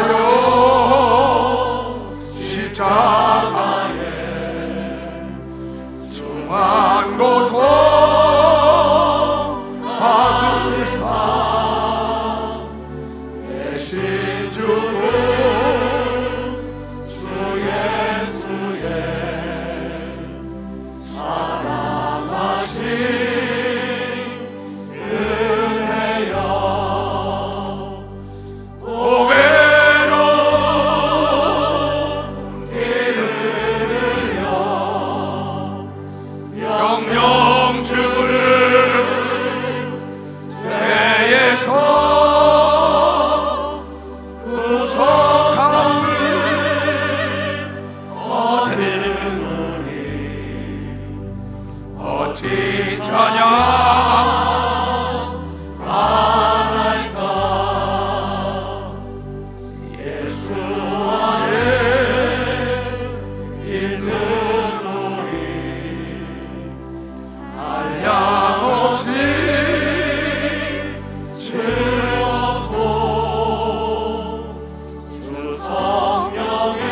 위하여 십자가에 중한 고통 받으사 대신 죽은 주 예수의 사랑하신 은혜여 고배로운 길을 흘려 영영 주를 죄에서 구속함을 얻으노니 어찌 찬양 안 할까. 예수 안에 있는 우리 한량없이 즐겁고 주 성령의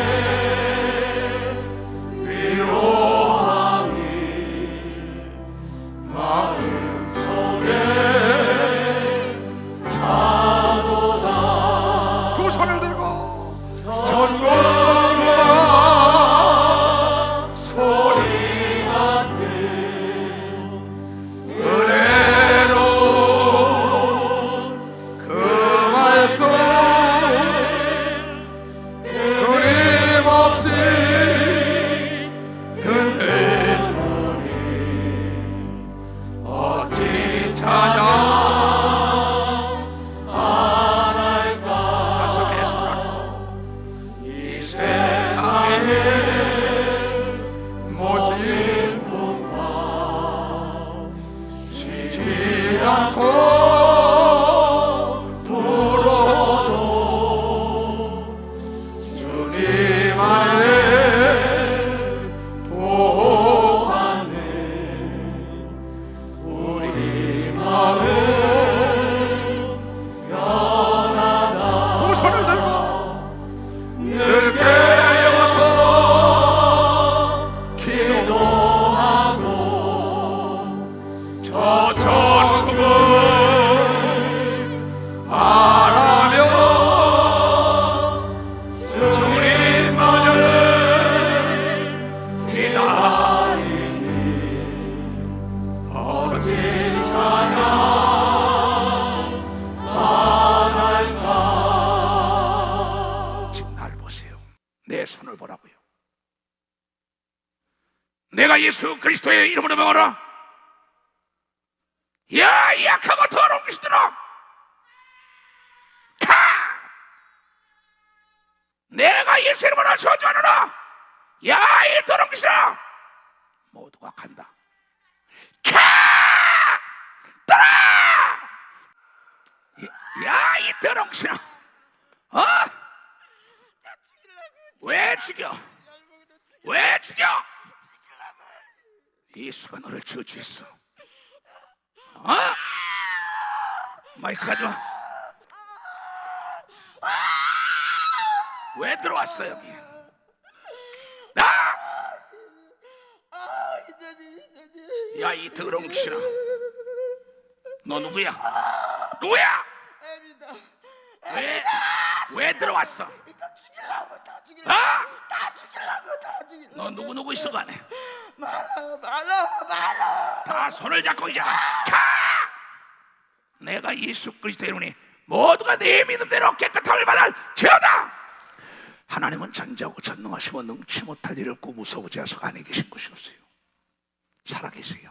위로함이 마음속에 차도다. 두 손을 들고 전국과 소리 같은 은혜로운 그 말씀 끊임없이 듣는노니 어찌 찬양 안 할까. 가슴에 손안고 이 세상에 모진 동파 쉬지 않고 불어도 주님 안에 보호받는 우리 마음 변하다. 두 손을 들고 늘 깨어서 기도하고 저 천국을 바라며 주님만을 기다리니 어찌 찬양 안 할까. 지금 날 보세요. 내 손을 보라고요. 내가 예수 그리스도의 이름으로 명하라. 야, 이 약하고 더러운 것들아, 가! 내가 예수 이름으로 저주하노라. 야, 이 더러운 것들아, 모두가 간다. 가! 떠나! 야, 이 더러운 것들아, 왜 죽여? 왜 죽여? 예수가 너를 저주했어. 마이크 가져와. 왜 들어왔어 여기? 야, 이 더러운 귀신아, 너 누구야? 누구야? 왜 들어왔어? 너 누구 있어 가네? 말아. 다 손을 잡고 이제 가. 내가 예수 그리스도의 이름으로 모두가 내 믿음대로 깨끗함을 받을 죄다. 하나님은 전지하고 전능하시고 능치 못할 일을 없고 무서우지 않아서 안에 계신 것이 없어요. 살아계세요.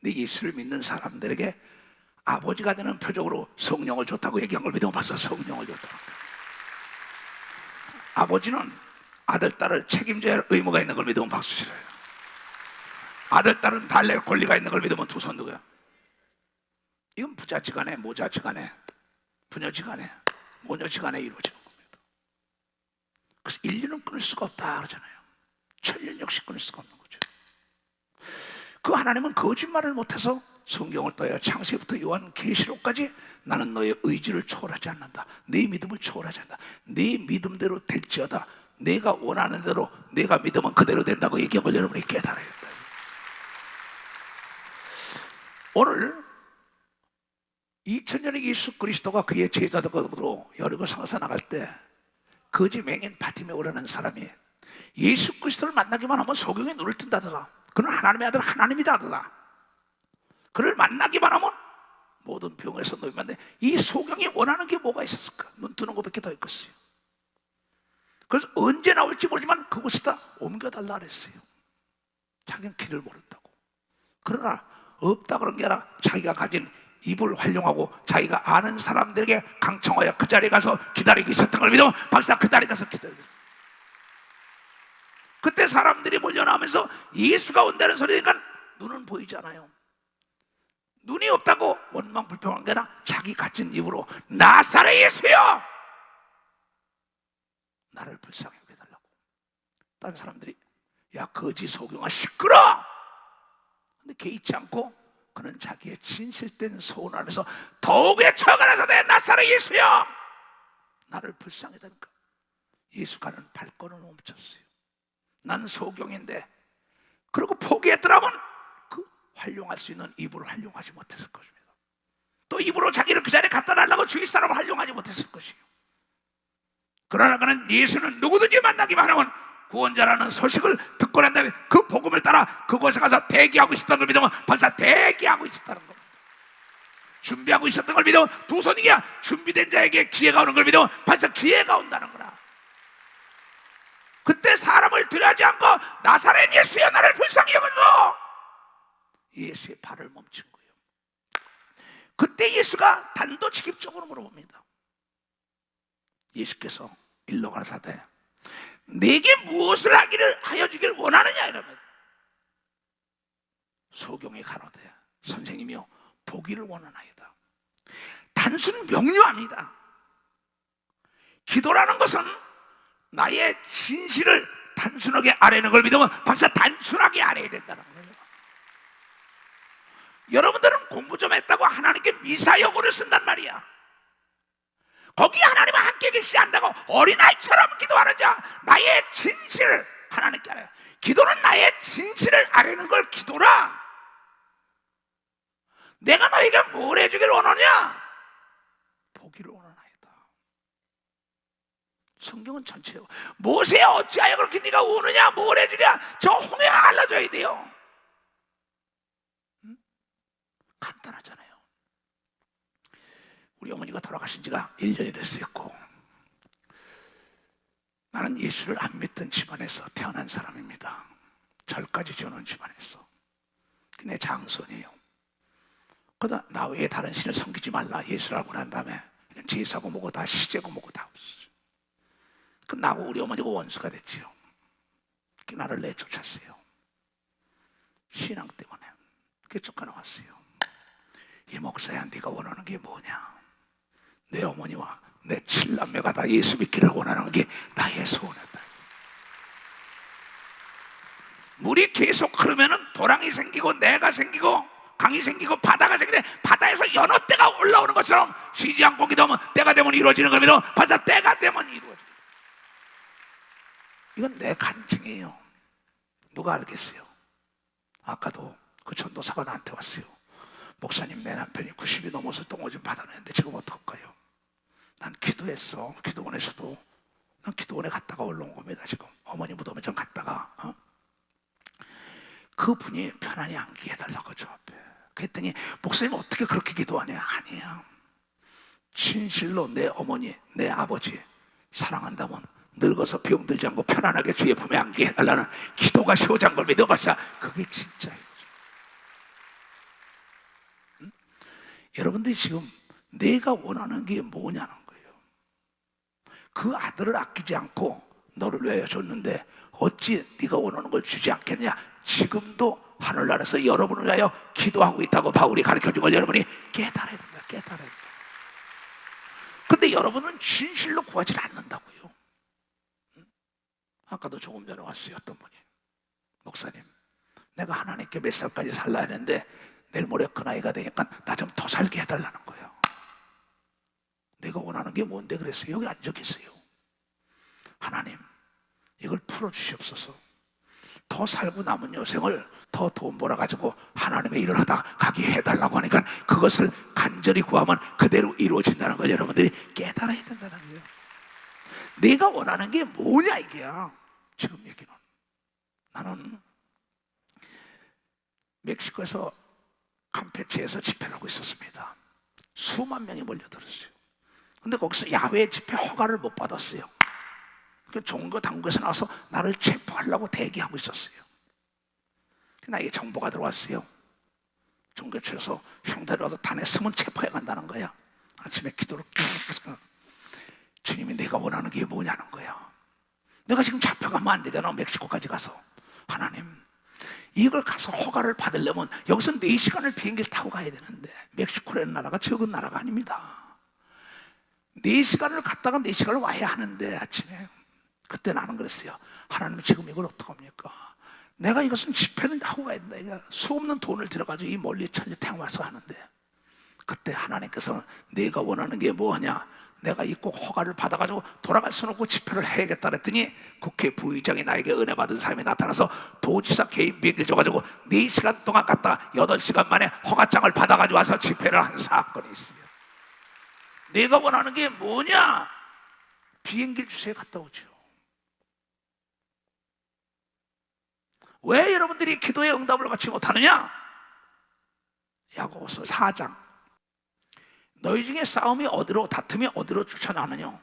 근데 예수를 믿는 사람들에게 아버지가 되는 표적으로 성령을 줬다고 얘기한 걸 믿으면 벌써 성령을 줬다고. 아버지는 아들, 딸을 책임져야 할 의무가 있는 걸 믿으면 박수 치러요. 아들, 딸은 달랠 권리가 있는 걸 믿으면 두 손 들고요. 이건 부자지간에 모자지간에 부녀지간에 모녀지간에 이루어지는 겁니다. 그래서 인류는 끊을 수가 없다 그러잖아요. 천년 역시 끊을 수가 없는 거죠. 그 하나님은 거짓말을 못해서 성경을 떠야 창세기부터 요한계시록까지 나는 너의 의지를 초월하지 않는다. 네 믿음을 초월하지 않는다. 네 믿음대로 될지어다. 내가 원하는 대로 내가 믿으면 그대로 된다고 얘기한 걸 여러분이 깨달아야 된다. 오늘 2000년의 예수 그리스도가 그의 제자들과 여리고 성에서 나갈 때 거지 맹인 바티메오라는 사람이 예수 그리스도를 만나기만 하면 소경이 눈을 뜬다더라. 그는 하나님의 아들 하나님이다 하더라. 그를 만나기만 하면 모든 병에서 놓이면 이 소경이 원하는 게 뭐가 있었을까? 눈 뜨는 것밖에 더 있겠어요. 그래서 언제 나올지 모르지만 그곳에다 옮겨달라 그랬어요. 자기는 길을 모른다고. 그러나 없다 그런 게 아니라 자기가 가진 입을 활용하고 자기가 아는 사람들에게 강청하여 그 자리에 가서 기다리고 있었던 걸 믿으면 박사 그 자리에 가서 기다리고 있어요. 그때 사람들이 몰려나오면서 예수가 온다는 소리니까 눈은 보이잖아요. 눈이 없다고 원망 불평한 게 아니라 자기 가진 입으로 나사렛 예수여 나를 불쌍히 여겨달라고. 다른 사람들이 야 거지 소경아 시끄러. 근데 개의치 않고 그는 자기의 진실된 소원을 하면서 더욱 외쳐가라서 내 나사렛 예수여 나를 불쌍히 여겨달라니까. 예수가는 발걸음을 멈췄어요. 난 소경인데 그리고 포기했더라면 그 활용할 수 있는 입으로 활용하지 못했을 것입니다. 또 입으로 자기를 그 자리에 갖다 달라고 주위 사람을 활용하지 못했을 것이요. 그러나 그는 예수는 누구든지 만나기만 하면 구원자라는 소식을 듣고 난 다음에 그 복음을 따라 그곳에 가서 대기하고 있었던 걸 믿으면 벌써 대기하고 있었다는 겁니다. 준비하고 있었던 걸 믿으면 두 손이야 준비된 자에게 기회가 오는 걸 믿으면 벌써 기회가 온다는 거라. 그때 사람을 들여하지 않고 나사렛 예수여 나를 불쌍히 여겨줘. 예수의 발을 멈춘 거예요. 그때 예수가 단도직입적으로 물어봅니다. 예수께서 일러 가라사대 내게 무엇을 하여 주기를 원하느냐 이러면 소경이 가로되 선생님이여 보기를 원하나이다. 단순 명료합니다. 기도라는 것은 나의 진실을 단순하게 아뢰는 걸 믿으면 벌써 단순하게 아뢰야 된다는 거예요. 여러분들은 공부 좀 했다고 하나님께 미사여구를 쓴단 말이야. 거기 하나님과 함께 계시지 않다고 어린아이처럼 기도하는 자 나의 진실을 하나님께 아뢰. 기도는 나의 진실을 아뢰는 걸 기도라. 내가 너에게 뭘 해주기를 원하냐? 보기를 원하나이다. 성경은 전체요. 모세야 어찌하여 그렇게 네가 우느냐? 뭘 해주냐? 저 홍해가 갈라져야 돼요. 간단하잖아요. 우리 어머니가 돌아가신 지가 1년이 됐었고 나는 예수를 안 믿던 집안에서 태어난 사람입니다. 절까지 지어놓은 집안에서. 내 장손이에요. 그러다 나 외에 다른 신을 섬기지 말라 예수라고 난 다음에 제사고 뭐고 다 시제고 뭐고 다 없었어요. 그 나하고 우리 어머니가 원수가 됐지요. 그 나를 내쫓았어요. 신앙 때문에. 그게 쫓아나왔어요. 이 목사야 네가 원하는 게 뭐냐? 내 어머니와 내 7남매가 다 예수 믿기를 원하는 게 나의 소원이었다. 물이 계속 흐르면은 도랑이 생기고 내가 생기고 강이 생기고 바다가 생기는데 바다에서 연어 때가 올라오는 것처럼 쉬지 않고 기도하면 때가 되면 이루어지는 겁니다. 벌써 때가 되면 이루어집니다. 이건 내 간증이에요. 누가 알겠어요? 아까도 그 전도사가 나한테 왔어요. 목사님 내 남편이 90이 넘어서 똥오줌 받아내는데 지금 어떡할까요? 난 기도했어. 기도원에서도 난 기도원에 갔다가 올라온 겁니다. 지금 어머니 무덤에 좀 갔다가 그분이 편안히 안기게 해달라고 저 앞에 그랬더니 목사님 어떻게 그렇게 기도하냐? 아니야. 진실로 내 어머니 내 아버지 사랑한다면 늙어서 병들지 않고 편안하게 주의 품에 안기게 해달라는 기도가 효자인 걸 믿어봤자 그게 진짜예요. 응? 여러분들이 지금 내가 원하는 게 뭐냐는 거예요. 그 아들을 아끼지 않고 너를 위하여 줬는데 어찌 네가 원하는 걸 주지 않겠냐? 지금도 하늘나라에서 여러분을 위하여 기도하고 있다고 바울이 가르쳐준 걸 여러분이 깨달아야 된다. 깨달아야 된다. 근데 여러분은 진실로 구하지 않는다고요. 아까도 조금 전에 왔어요. 어떤 분이 목사님 내가 하나님께 몇 살까지 살라 했는데 내일 모레 그 나이가 되니까 나 좀 더 살게 해달라는 거예요. 내가 원하는 게 뭔데 그랬어요? 여기 앉아 계세요. 하나님, 이걸 풀어주시옵소서. 더 살고 남은 여생을 더 돈 벌어가지고 하나님의 일을 하다 가게 해달라고 하니까 그것을 간절히 구하면 그대로 이루어진다는 걸 여러분들이 깨달아야 된다는 거예요. 내가 원하는 게 뭐냐 이게야. 지금 얘기는 나는 멕시코에서 campeche에서 집회를 하고 있었습니다. 수만 명이 몰려들었어요. 근데 거기서 야외 집회 허가를 못 받았어요. 그 종교 당국에서 나와서 나를 체포하려고 대기하고 있었어요. 나에게 정보가 들어왔어요. 종교처에서 형들이 와서 단에 서면 체포해 간다는 거야. 아침에 기도를 주님이 내가 원하는 게 뭐냐는 거야. 내가 지금 잡혀가면 안 되잖아. 멕시코까지 가서. 하나님, 이걸 가서 허가를 받으려면 여기서 4시간을 비행기를 타고 가야 되는데 멕시코라는 나라가 적은 나라가 아닙니다. 4시간을 갔다가 4시간을 와야 하는데 아침에 그때 나는 그랬어요. 하나님, 지금 이걸 어떡합니까? 내가 이것은 집회를 하고 가야 된다. 이거 수없는 돈을 들여가지고 이 멀리 천리탕 와서 하는데 그때 하나님께서는 내가 원하는 게 뭐냐? 내가 이 꼭 허가를 받아가지고 돌아갈 수는 없고 집회를 해야겠다 그랬더니 국회 부의장이 나에게 은혜 받은 사람이 나타나서 도지사 개인 비행기를 줘가지고 4시간 동안 갔다 8시간 만에 허가장을 받아가지고 와서 집회를 한 사건이 있어요. 내가 원하는 게 뭐냐? 비행기를 주세요. 갔다 오죠. 왜 여러분들이 기도의 응답을 받지 못하느냐? 야고보서 4장. 너희 중에 싸움이 어디로, 다툼이 어디로 쫓아나느냐?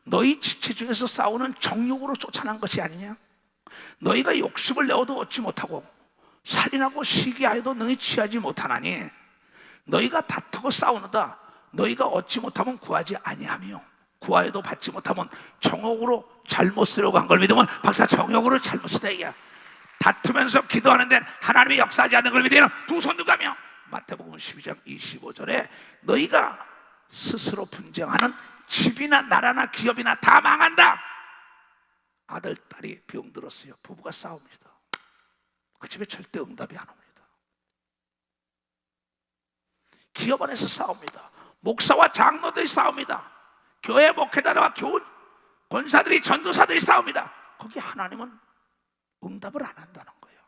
너희 지체 중에서 싸우는 정욕으로 쫓아난 것이 아니냐? 너희가 욕심을 내어도 얻지 못하고 살인하고 시기하여도 너희 취하지 못하나니 너희가 다투고 싸우는다. 너희가 얻지 못하면 구하지 아니하며 구하여도 받지 못하면 정욕으로 잘못 쓰려고 한 걸 믿으면 박사 정욕으로 잘못 쓰다 이게 다투면서 기도하는 데는 하나님이 역사하지 않는 걸 믿으면 두 손 들가며 마태복음 12장 25절에 너희가 스스로 분쟁하는 집이나 나라나 기업이나 다 망한다. 아들, 딸이 병들었어요. 부부가 싸웁니다. 그 집에 절대 응답이 안 옵니다. 기업 안에서 싸웁니다. 목사와 장로들이 싸웁니다. 교회 목회자와 교훈 권사들이 전도사들이 싸웁니다. 거기 하나님은 응답을 안 한다는 거예요.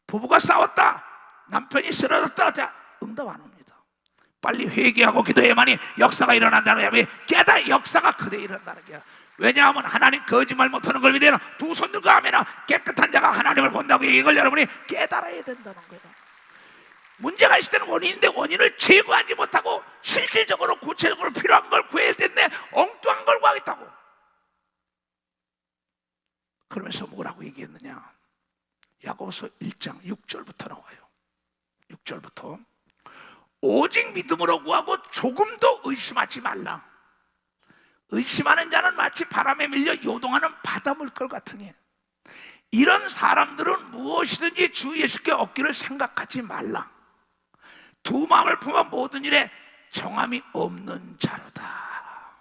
부부가 싸웠다. 남편이 쓰러졌다. 자, 응답 안 옵니다. 빨리 회개하고 기도해야만이 역사가 일어난다는 거예요. 깨다 역사가 그대 일어난다는 거예요. 왜냐하면 하나님 거짓말 못하는 걸 믿으면 두 손 들고 하면 깨끗한 자가 하나님을 본다고 이걸 여러분이 깨달아야 된다는 거예요. 문제가 있을 때는 원인인데 원인을 제거하지 못하고 실질적으로 구체적으로 필요한 걸 구해야 되는데 엉뚱한 걸 구하겠다고. 그러면서 뭐라고 얘기했느냐? 야고보서 1장 6절부터 나와요. 6절부터 오직 믿음으로 구하고 조금도 의심하지 말라. 의심하는 자는 마치 바람에 밀려 요동하는 바닷물결 같으니 이런 사람들은 무엇이든지 주 예수께 얻기를 생각하지 말라. 두 마음을 품어 모든 일에 정함이 없는 자로다.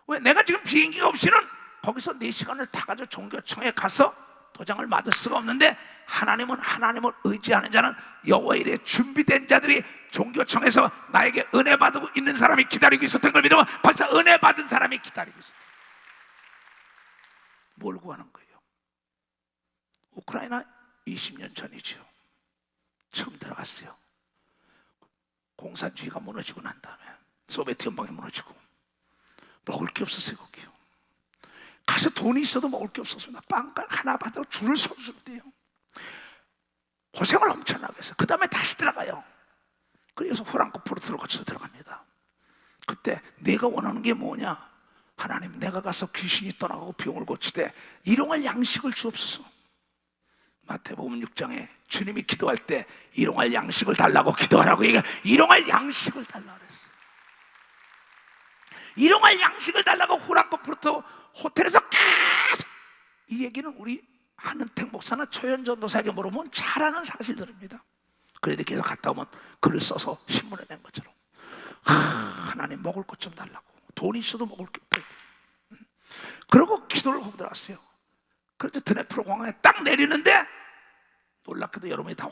왜? 내가 지금 비행기가 없이는 거기서 4시간을 타가지고 종교청에 가서 도장을 받을 수가 없는데 하나님은 하나님을 의지하는 자는 여호와의 일에 준비된 자들이 종교청에서 나에게 은혜 받고 있는 사람이 기다리고 있었던 걸 믿으면 벌써 은혜 받은 사람이 기다리고 있었다. 뭘 구하는 거예요? 우크라이나 20년 전이죠. 처음 들어갔어요. 공산주의가 무너지고 난 다음에 소비에트 연방이 무너지고 먹을 게 없었어요. 거기요. 가서 돈이 있어도 먹을 게 없었습니다. 빵가루 하나 받아도 줄을 서주대요. 고생을 엄청나게 해서 그 다음에 다시 들어가요. 그래서 후랑코포르트를 거쳐서 들어갑니다. 그때 내가 원하는 게 뭐냐? 하나님, 내가 가서 귀신이 떠나가고 병을 고치되 일용할 양식을 주옵소서. 마태복음 6장에 주님이 기도할 때 일용할 양식을 달라고 기도하라고 얘기해. 일용할 양식을 달라고 그랬어요. 일용할 양식을 달라고 후랑코포르트 호텔에서 계속 이 얘기는 우리 한은택 목사나 초연 전도사에게 물어보면 잘 아는 사실들입니다. 그래도 계속 갔다 오면 글을 써서 신문에 낸 것처럼 하나님 먹을 것 좀 달라고. 돈이 있어도 먹을 게 없다. 그러고 기도를 하고 들어갔어요. 그래서 드네프로 공항에 딱 내리는데 놀랍게도 여러분이 다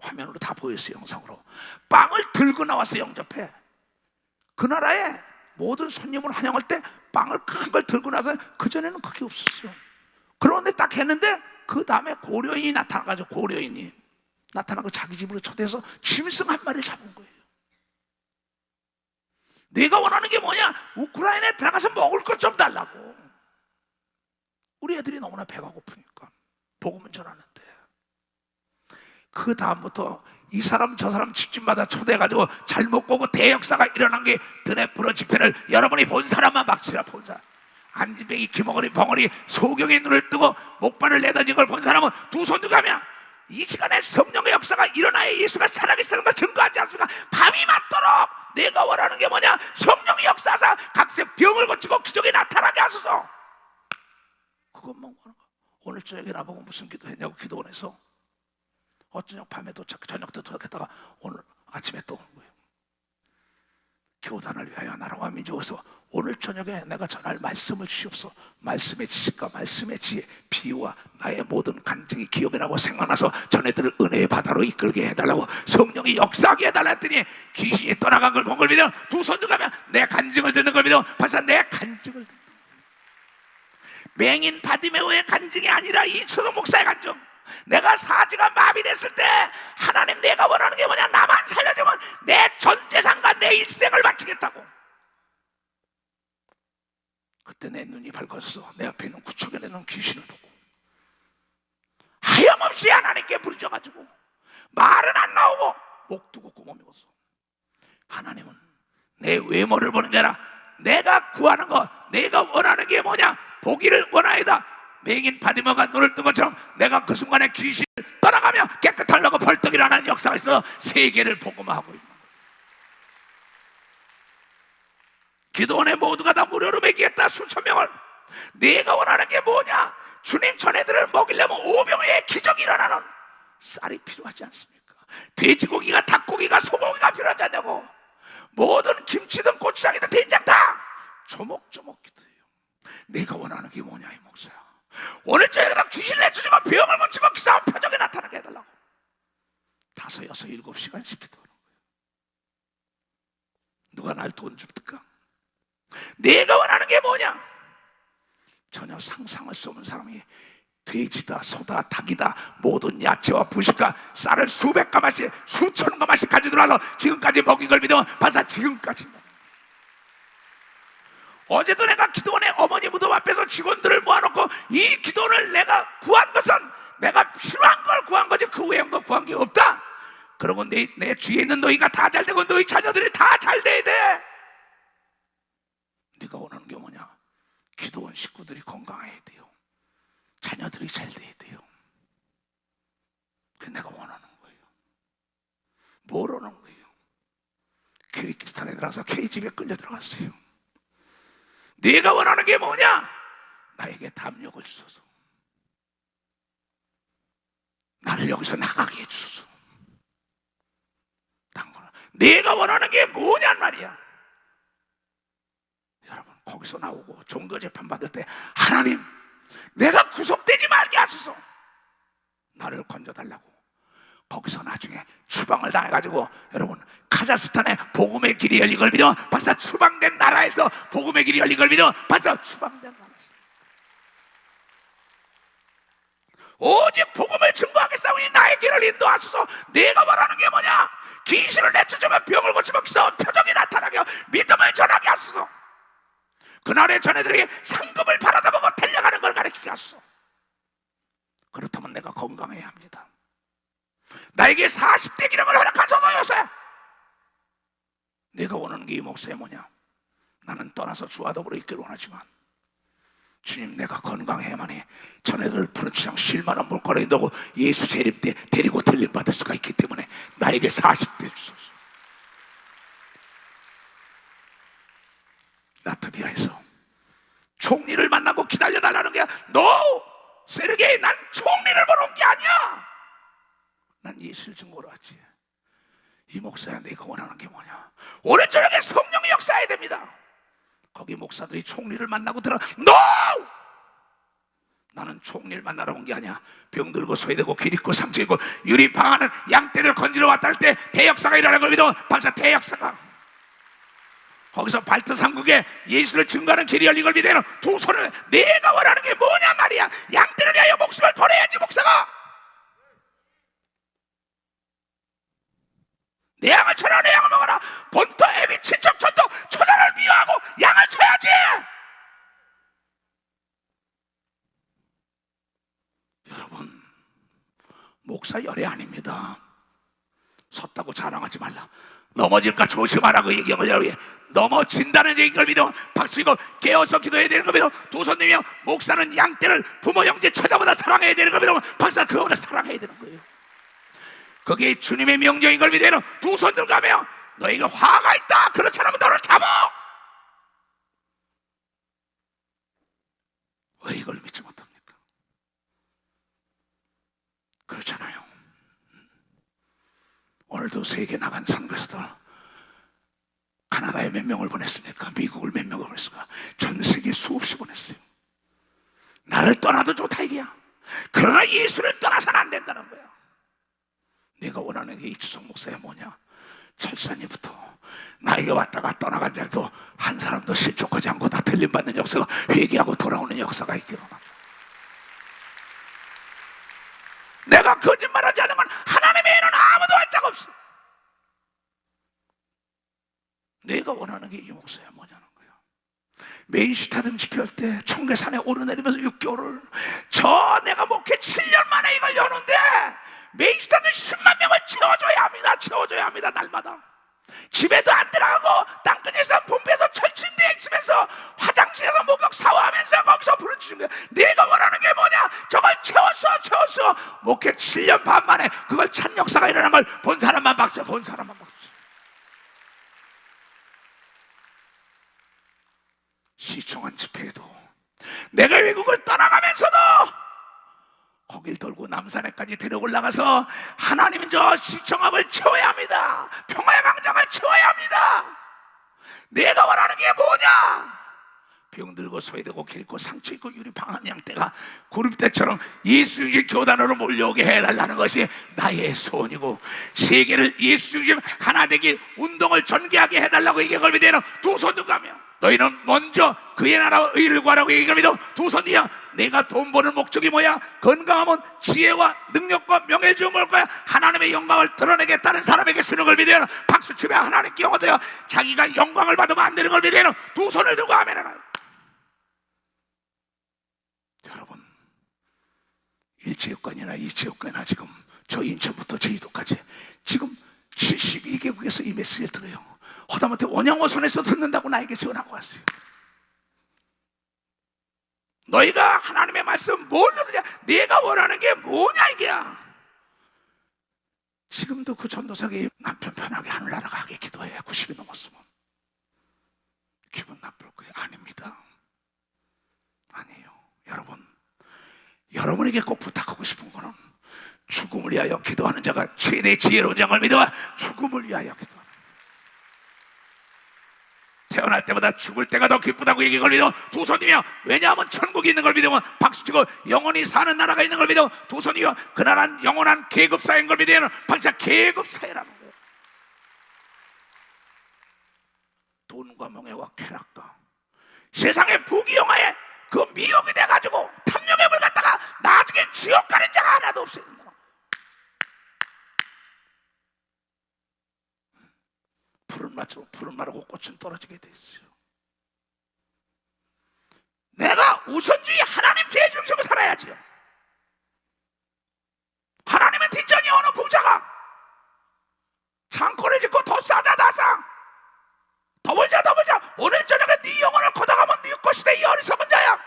화면으로 다 보였어요. 영상으로. 빵을 들고 나와서 영접해. 그 나라에 모든 손님을 환영할 때 빵을 큰 걸 들고 나서, 그전에는 그게 없었어요. 그런데 딱 했는데 그 다음에 고려인이 나타나가지고, 고려인이 나타나고 자기 집으로 초대해서 짐승 한 마리를 잡은 거예요. 내가 원하는 게 뭐냐? 우크라이나에 들어가서 먹을 것 좀 달라고. 우리 애들이 너무나 배가 고프니까 복음은 전하는데, 그 다음부터 이 사람 저 사람 집집마다 초대해가지고 잘 먹고 오고 대역사가 일어난 게 드네프로 집회를 여러분이 본 사람만 박수라. 본 사람, 안진뱅이, 기머거리, 벙어리, 소경의 눈을 뜨고 목발을 내던진 걸 본 사람은 두 손 들고 가면 이 시간에 성령의 역사가 일어나야 예수가 살아계시는 걸 증거하지 않습니까? 밤이 맞도록 내가 원하는 게 뭐냐? 성령의 역사사 각색 병을 고치고 기적이 나타나게 하소서. 그것만 원하는 거. 오늘 저녁에 나보고 무슨 기도했냐고 기도원에서 어쩌냐, 밤에 도착, 저녁 때 도착했다가 오늘 아침에 또 온 거예요. 교단을 위하여 나라와 민족에서 오늘 저녁에 내가 전할 말씀을 주시옵소서. 말씀의 지식과 말씀의 지혜, 비유와 나의 모든 간증이 기억이 나고 생각나서 전애들을 은혜의 바다로 이끌게 해달라고 성령이 역사하게 해달라 했더니 귀신이 떠나간 걸 본 걸 믿어 두 손 들고 가면 내 간증을 듣는 걸 믿어 벌써 내 간증을 듣는 거예요. 맹인 바디메오의 간증이 아니라 이철호 목사의 간증. 내가 사지가 마비됐을 때 하나님 내가 원하는 게 뭐냐? 나만 살려주면 내 전 재산과 내 일생을 바치겠다고. 그때 내 눈이 밝았어. 내 앞에 있는 구척에 있는 귀신을 보고 하염없이 하나님께 부르짖어가지고 말은 안 나오고 목 두고 구멍 먹었어. 하나님은 내 외모를 보는 게 아니라 내가 구하는 거, 내가 원하는 게 뭐냐? 보기를 원하이다. 맹인 바디머가 눈을 뜬 것처럼 내가 그 순간에 귀신을 떠나가며 깨끗하려고 벌떡 일어나는 역사가 있어 세계를 복음화하고 있는 거예요. 기도원에 모두가 다 무료로 먹이겠다. 수천 명을. 내가 원하는 게 뭐냐? 주님 전애들을 먹이려면 오병이의 기적이 일어나는 쌀이 필요하지 않습니까? 돼지고기가, 닭고기가, 소고기가 필요하지 않냐고. 모든 김치든 고추장이든 된장 다 조목조목 기도해요. 내가 원하는 게 뭐냐 이 목사야. 오늘 저희가 귀신 내주지만 병을 고치고 기사와 표적이 나타나게 해달라고 5, 6, 7시간씩 기도하는 거예요. 누가 날 돈 줍니까? 내가 원하는 게 뭐냐? 전혀 상상할 수 없는 사람이 돼지다, 소다, 닭이다, 모든 야채와 부식과 쌀을 수백 가마씩, 수천 가마씩 가지고 들어와서 지금까지 먹인 걸 믿으면 벌써 지금까지. 어제도 내가 기도원에 어머니 무덤 앞에서 직원들을 모아놓고 이 기도를 내가 구한 것은 내가 필요한 걸 구한 거지 그 외의 거 구한 게 없다. 그러고 내 주위에 있는 너희가 다 잘 되고 너희 자녀들이 다 잘 돼야 돼. 네가 원하는 게 뭐냐? 기도원 식구들이 건강해야 돼요. 자녀들이 잘 돼야 돼요. 그게 내가 원하는 거예요. 뭘 원하는 거예요? 키르기스탄에 들어가서 KGB에 끌려 들어갔어요. 네가 원하는 게 뭐냐? 나에게 담력을 주소서. 나를 여기서 나가게 해주소서. 네가 원하는 게 뭐냔 말이야. 여러분 거기서 나오고 종교 재판 받을 때 하나님 내가 구속되지 말게 하소서. 나를 건져달라고. 거기서 나중에 추방을 당해가지고 여러분 카자흐스탄에 복음의 길이 열린 걸 믿어 벌써 추방된 나라에서 복음의 길이 열린 걸 믿어 벌써 추방된 나라에서 오직 복음을 증거하겠사오니 나의 길을 인도하소서. 내가 원하는 게 뭐냐? 귀신을 내쫓으면 병을 고치면 기사와 표적이 나타나게 믿음을 전하게 하소서. 그날의 전애들에게 상급을 바라다 보고 달려가는 걸 가르치게 하소서. 그렇다면 내가 건강해야 합니다. 나에게 40대 기력을 허락하소서. 요새 내가 원하는 게 이 목사의 뭐냐? 나는 떠나서 주와 더불어 있기를 원하지만 주님 내가 건강해야만 해. 전애들 푸른 추장 쉴만한 물거리에 넣고 예수 재림 때 데리고 들림 받을 수가 있기 때문에 나에게 40대 주소서. 라트비아에서 총리를 만나고 기다려달라는 게 너 세르게이 난 총리를 보러 온 게 아니야. 난 예수를 증거로 왔지. 이 목사야 내가 원하는 게 뭐냐? 오늘 저녁에 성령의 역사해야 됩니다. 거기 목사들이 총리를 만나고 들어 No! 나는 총리를 만나러 온 게 아니야. 병들고 소외되고 길 잃고 상처 있고 유리방아는 양떼를 건지러 왔다 할 때 대역사가 일어나는 걸 믿어. 박사 대역사가 거기서 발트 삼국에 예수를 증거하는 길이 열린 걸 믿어. 두 손을 내가 원하는 게 뭐냐 말이야. 양떼를 위하여 목숨을 버려야지 목사가. 내 양을 쳐라 내 양을 먹어라. 본토 애비 친척 전토 처자를 미워하고 양을 쳐야지. 여러분, 목사 열애 아닙니다. 섰다고 자랑하지 말라. 넘어질까 조심하라고 얘기하는 거예요. 넘어진다는 얘기를 믿어 박수치고 깨어서 기도해야 되는 거 믿어. 두 손 내밀며 목사는 양떼를 부모 형제 처자보다 사랑해야 되는 거 믿어. 박사 그거보다 사랑해야 되는 거예요. 그게 주님의 명령인 걸 믿어. 두 손 들고 가며 너에게 화가 있다 그렇지 않으면 너를 잡아. 왜 이걸 믿지 못합니까? 그렇잖아요. 오늘도 세계 나간 선교사들 카나다에 몇 명을 보냈습니까? 미국을 몇 명을 보냈습니까? 전 세계 수없이 보냈어요. 나를 떠나도 좋다 이게야. 그러나 예수를 떠나서는 안 된다는 거야. 내가 원하는 게 이주성 목사야 뭐냐? 철산이부터 나에게 왔다가 떠나간 자도 한 사람도 실족하지 않고 다 틀림받는 역사가 회개하고 돌아오는 역사가 있기로 합니다. 내가 거짓말하지 않으면 하나님의 애는 아무도 할 자가 없어. 내가 원하는 게 이 목사야 뭐냐는 거야. 메인시타든 집회할 때 청계산에 오르내리면서 6개월을 내가 목회 7년 만에 이걸 여는데 메인시타든 10만 명을 채워줘야 합니다. 채워줘야 합니다. 날마다 집에도 안 들어가고 땅끝에서 본부에서 철침대에 있으면서 화장실에서 목욕 샤워하면서 거기서 부르짖는 거야. 내가 원하는 게 뭐냐? 저걸 채웠어. 목회 7년 반 만에 그걸 찬 역사가 일어난 걸 본 사람만 박수. 본 사람만 박수. 시청한 집회에도 내가 외국을 떠나가면서도 거길 돌고 남산에까지 데려 올라가서 하나님은 저 시청함을 채워야 합니다. 평화의 광장을 채워야 합니다. 내가 원하는 게 뭐냐? 병들고 소외되고 길 잃고 상처 있고 유리방한 양떼가 구름대처럼 예수 중심 교단으로 몰려오게 해달라는 것이 나의 소원이고, 세계를 예수 중심 하나 되기 운동을 전개하게 해달라고 얘기한 걸 믿어. 두 손 들고 가며 너희는 먼저 그의 나라와 의를 구하라고 얘기를 믿어. 두 손이야. 내가 돈 버는 목적이 뭐야? 건강하면 지혜와 능력과 명예를 주면 올 거야. 하나님의 영광을 드러내겠다는 사람에게 주는 걸 믿어요. 박수치며 하나님께 영화되어 자기가 영광을 받으면 안 되는 걸 믿어요. 두 손을 들고 아멘 하라. 여러분, 일체육관이나 이체육관이나 지금 저 인천부터 제주도까지 지금 72개국에서 이 메시지를 들어요. 허다못해 원양어선에서 듣는다고 나에게 전화가 왔어요. 너희가 하나님의 말씀 뭘로 듣냐? 내가 원하는 게 뭐냐 이게야. 지금도 그 전도사가 남편 편하게 하늘나라 가게 기도해. 90이 넘었으면 기분 나쁠 거예요. 아닙니다. 아니에요. 여러분에게 꼭 부탁하고 싶은 거는 죽음을 위하여 기도하는 자가 최대 지혜로운 자를 믿어. 죽음을 위하여 기도하는, 태어날 때보다 죽을 때가 더 기쁘다고 얘기한 걸 믿어. 두 손이며 왜냐하면 천국이 있는 걸 믿으면 박수치고 영원히 사는 나라가 있는 걸 믿어. 두 손이며 그 나라는 영원한 계급사인 걸 믿으면 박수. 계급사회라는 거예요. 돈과 명예와 쾌락과 세상의 부귀영화에 그 미혹이 돼가지고 탐욕의 갖다가 나중에 지옥 가는 자가 하나도 없어요. 푸른 마르고 꽃은 떨어지게 돼 있어요. 내가 우선주의 하나님 제중심으로 살아야지요. 하나님은 뒷전이 어느 부자가 창고를 짓고 더 싸자 다상 더 벌자 오늘 저녁에 네 영혼을 걷어가면 네 것이다. 이 어리석은 자야.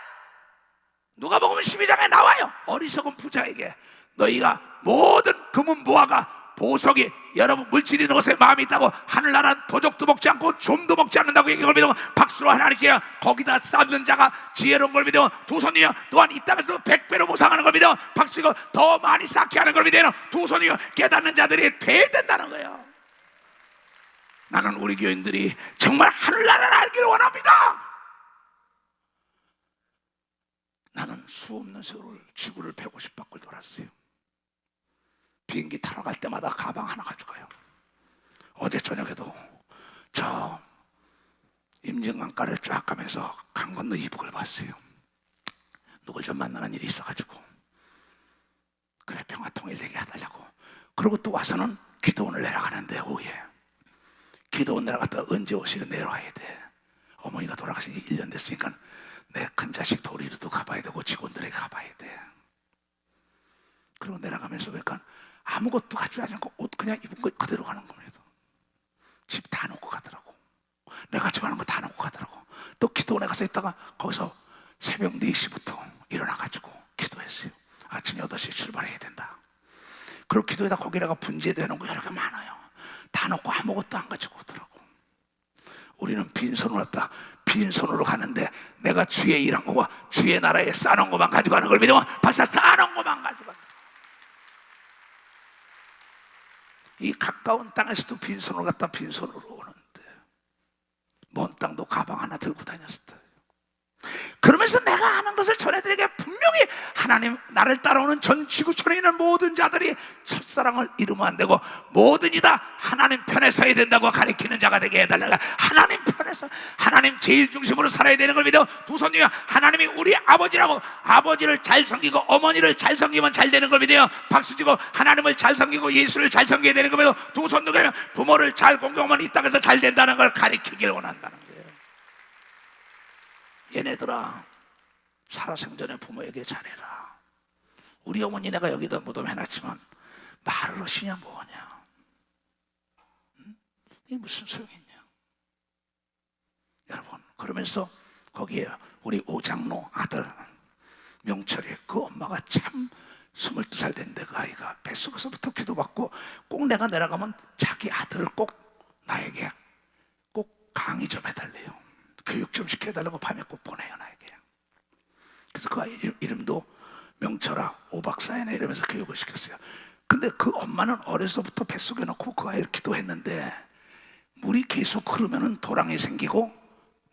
누가 보면 12장에 나와요. 어리석은 부자에게 너희가 모든 금은 무화과 보석이 여러분 물질이 있는 것에 마음이 있다고 하늘나라 도적도 먹지 않고 좀도 먹지 않는다고 얘기를 믿어. 박수로 하나님께 거기다 쌓는 자가 지혜로운 걸 믿어. 두 손이여 또한 이 땅에서 100배로 보상하는 걸 믿어. 박수가 더 많이 쌓게 하는 걸 믿어. 두 손이여 깨닫는 자들이 돼야 된다는 거예요. 나는 우리 교인들이 정말 하늘나라를 알기를 원합니다. 나는 수 없는 세월을 지구를 150바퀴 돌았어요. 비행기 타러 갈 때마다 가방 하나 가져가요. 어제 저녁에도 저 임진강가를 쫙 가면서 강 건너 이북을 봤어요. 누굴 좀 만나는 일이 있어가지고 그래 평화통일되게 해달라고. 그리고 또 와서는 기도원을 내려가는데 오후에 기도원 내려갔다 언제 오시고 내려와야 돼. 어머니가 돌아가신 지 1년 됐으니까 내 큰자식 도리로도 가봐야 되고 직원들에게 가봐야 돼. 그리고 내려가면서 그러니까 아무것도 가져가지 않고 옷 그냥 입은 거 그대로 가는 겁니다. 집 다 놓고 가더라고. 내가 좋아하는 거 다 놓고 가더라고. 또 기도원에 가서 있다가 거기서 새벽 4시부터 일어나가지고 기도했어요. 아침 8시에 출발해야 된다. 그리고 기도에다 거기 내가 분재되어 놓은 거 여러 개 많아요. 다 놓고 아무것도 안 가지고 오더라고. 우리는 빈손으로 왔다. 빈손으로 가는데 내가 주의 일한 거와 주의 나라에 쌓아놓은 것만 가지고 가는 걸 믿으면 벌써 쌓아놓은 것만 가지고 간다. 이 가까운 땅에서도 빈손으로 갔다 빈손으로 오는데 먼 땅도 가방 하나 들고 다녔을 때 그러면서 내가 아는 것을 전해드리게 분명히 하나님 나를 따라오는 전 지구촌에 있는 모든 자들이 첫사랑을 잃으면 안 되고 뭐든지 다 하나님 편에 서야 된다고 가리키는 자가 되게 해달라. 하나님 편에서 하나님 제일 중심으로 살아야 되는 걸 믿어. 두 손 중에 하나님이 우리 아버지라고 아버지를 잘 섬기고 어머니를 잘 섬기면 잘 되는 걸 믿어요. 박수치고 하나님을 잘 섬기고 예수를 잘 섬겨야 되는 걸 믿어. 두 손 중에 부모를 잘 공경하면 이 땅에서 잘 된다는 걸 가리키길 원한다는 거예요. 얘네들아 살아생전에 부모에게 잘해라. 우리 어머니 내가 여기다 무덤해놨지만 말을 하시냐 뭐냐. 응? 이게 무슨 소용이 있냐. 여러분 그러면서 거기에 우리 오장로 아들 명철이 그 엄마가 참 22살 됐는데 그 아이가 뱃속에서부터 기도받고 꼭 내가 내려가면 자기 아들을 꼭 나에게 꼭 강의 좀 해달래요. 교육 좀 시켜달라고 밤에 꼭 보내요 나에게. 그래서 그 아이 이름도 명철아 오박사야네 이러면서 교육을 시켰어요. 근데 그 엄마는 어려서부터 뱃속에 넣고 그 아이를 기도했는데 물이 계속 흐르면은 도랑이 생기고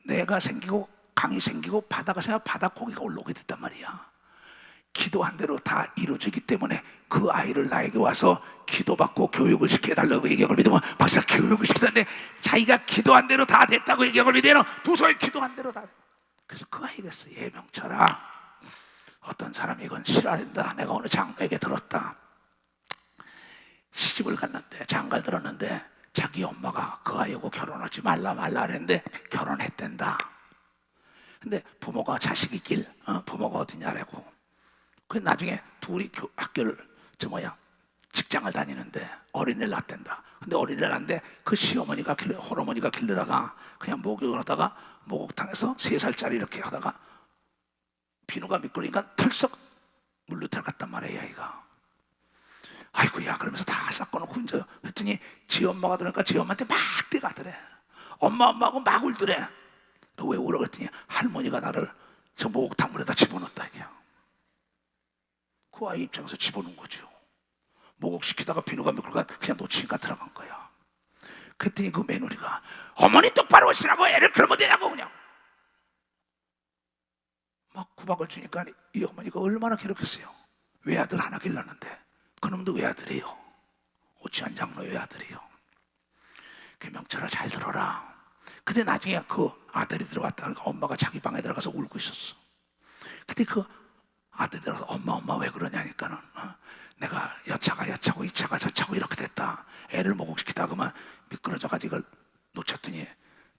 내가 생기고 강이 생기고 바다가 생겨 바다 고기가 올라오게 됐단 말이야. 기도한 대로 다 이루어지기 때문에 그 아이를 나에게 와서 기도받고 교육을 시켜달라고 얘기한 걸 믿으면 박사가 교육을 시켰는데 자기가 기도한 대로 다 됐다고 얘기한 걸 믿으면 두 손이 기도한 대로 다 됐다. 그래서 그 아이가 했어. 예 명철아 어떤 사람이 이건 싫어한다. 내가 어느 장로에게 들었다. 시집을 갔는데 장가를 들었는데 자기 엄마가 그 아이하고 결혼하지 말라 했는데 결혼했댄다. 근데 부모가 자식 있길 부모가 어디냐라고. 그 나중에 둘이 학교를 직장을 다니는데 어린이를 낳았댄다. 근데 어린이를 낳았는데 그 시어머니가 홀어머니가 길르다가 그냥 목욕을 하다가 목욕탕에서 3살짜리 이렇게 하다가 비누가 미끄러니까 털썩 물로 들어갔단 말이에요 아이가. 아이고야 그러면서 다 닦아놓고 이제 했더니 지 엄마가 들으니까 지 엄마한테 막 뛰가더래. 엄마하고 막 울더래. 너 왜 울어 그랬더니 할머니가 나를 저 목욕탕 물에다 집어넣었다 이게. 그 아이 입장에서 집어넣은 거죠. 목욕시키다가 비누가 미끄러니까 그냥 놓치니까 들어간 거야. 그랬더니 그 며느리가 어머니 똑바로 오시라고 애를 그러면 되냐고 그냥 막 구박을 주니까 이 어머니가 얼마나 괴롭겠어요. 외아들 하나 길렀는데 그놈도 외아들이에요. 오치한 장로 외아들이에요. 그 명철아 잘 들어라. 근데 나중에 그 아들이 들어갔다가 엄마가 자기 방에 들어가서 울고 있었어. 근데 그 아들이 들어가서 엄마 왜 그러냐니까는 내가 여차가 여차고 이차가 저차고 이렇게 됐다. 애를 목욕시키다 그만 미끄러져가지고 이걸 놓쳤더니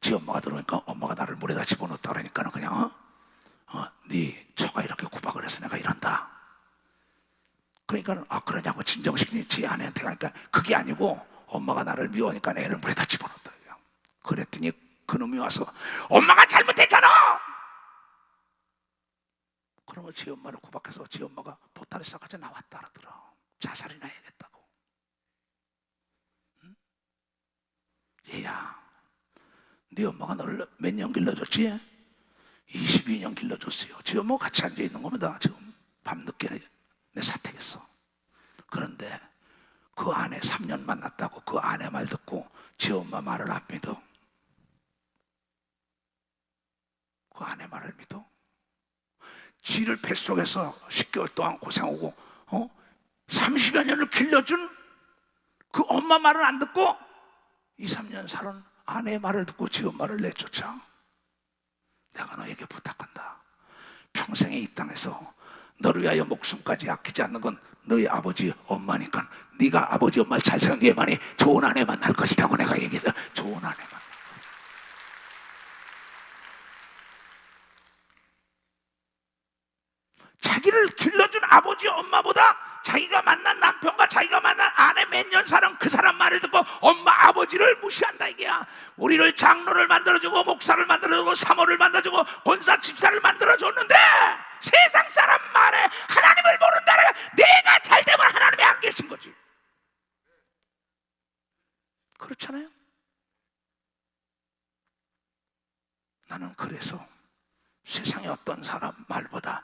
지 엄마가 들어오니까 엄마가 나를 물에다 집어넣었다 그러니까는 그냥 네 처가 이렇게 구박을 해서 내가 이런다. 그러니까 그러냐고 진정시키니 지 아내한테 가니까 그게 아니고 엄마가 나를 미워하니까 애를 물에다 집어넣었다. 그랬더니 그놈이 와서 엄마가 잘못했잖아. 그러면 지 엄마를 구박해서 지 엄마가 보따리 싸가지고 나왔다 그러더라. 자살이나 해야겠다고. 응? 얘야 네 엄마가 너를 몇 년 길러줬지? 22년 길러줬어요. 지 엄마가 같이 앉아있는 겁니다. 지금 밤늦게 내 사택했어. 그런데 그 아내 3년 만났다고 그 아내 말 듣고 지 엄마 말을 안 믿어. 그 아내 말을 믿어. 지를 뱃속에서 10개월 동안 고생하고 30여 년을 길러준 그 엄마 말을 안 듣고 2, 3년 살은 아내의 말을 듣고 지 엄마를 내쫓아. 내가 너에게 부탁한다. 평생에 이 땅에서 너를 위하여 목숨까지 아끼지 않는 건 너희 아버지 엄마니까 네가 아버지 엄마를 잘 생각해야만이 좋은 아내 만날 것이라고 내가 얘기해서 좋은 아내만. 자기를 길러준 아버지 엄마보다 자기가 만난 남편과 자기가 만난 아내 몇 년 사는 그 사람 말을 듣고 엄마 아버지를 무시한다 이게야. 우리를 장로를 만들어주고 목사를 만들어주고 사모를 만들어주고 권사 집사를 만들어줬는데 세상 사람 말에 하나님을 모른다라. 내가 잘 되면 하나님이 안 계신 거지. 그렇잖아요. 나는 그래서 세상의 어떤 사람 말보다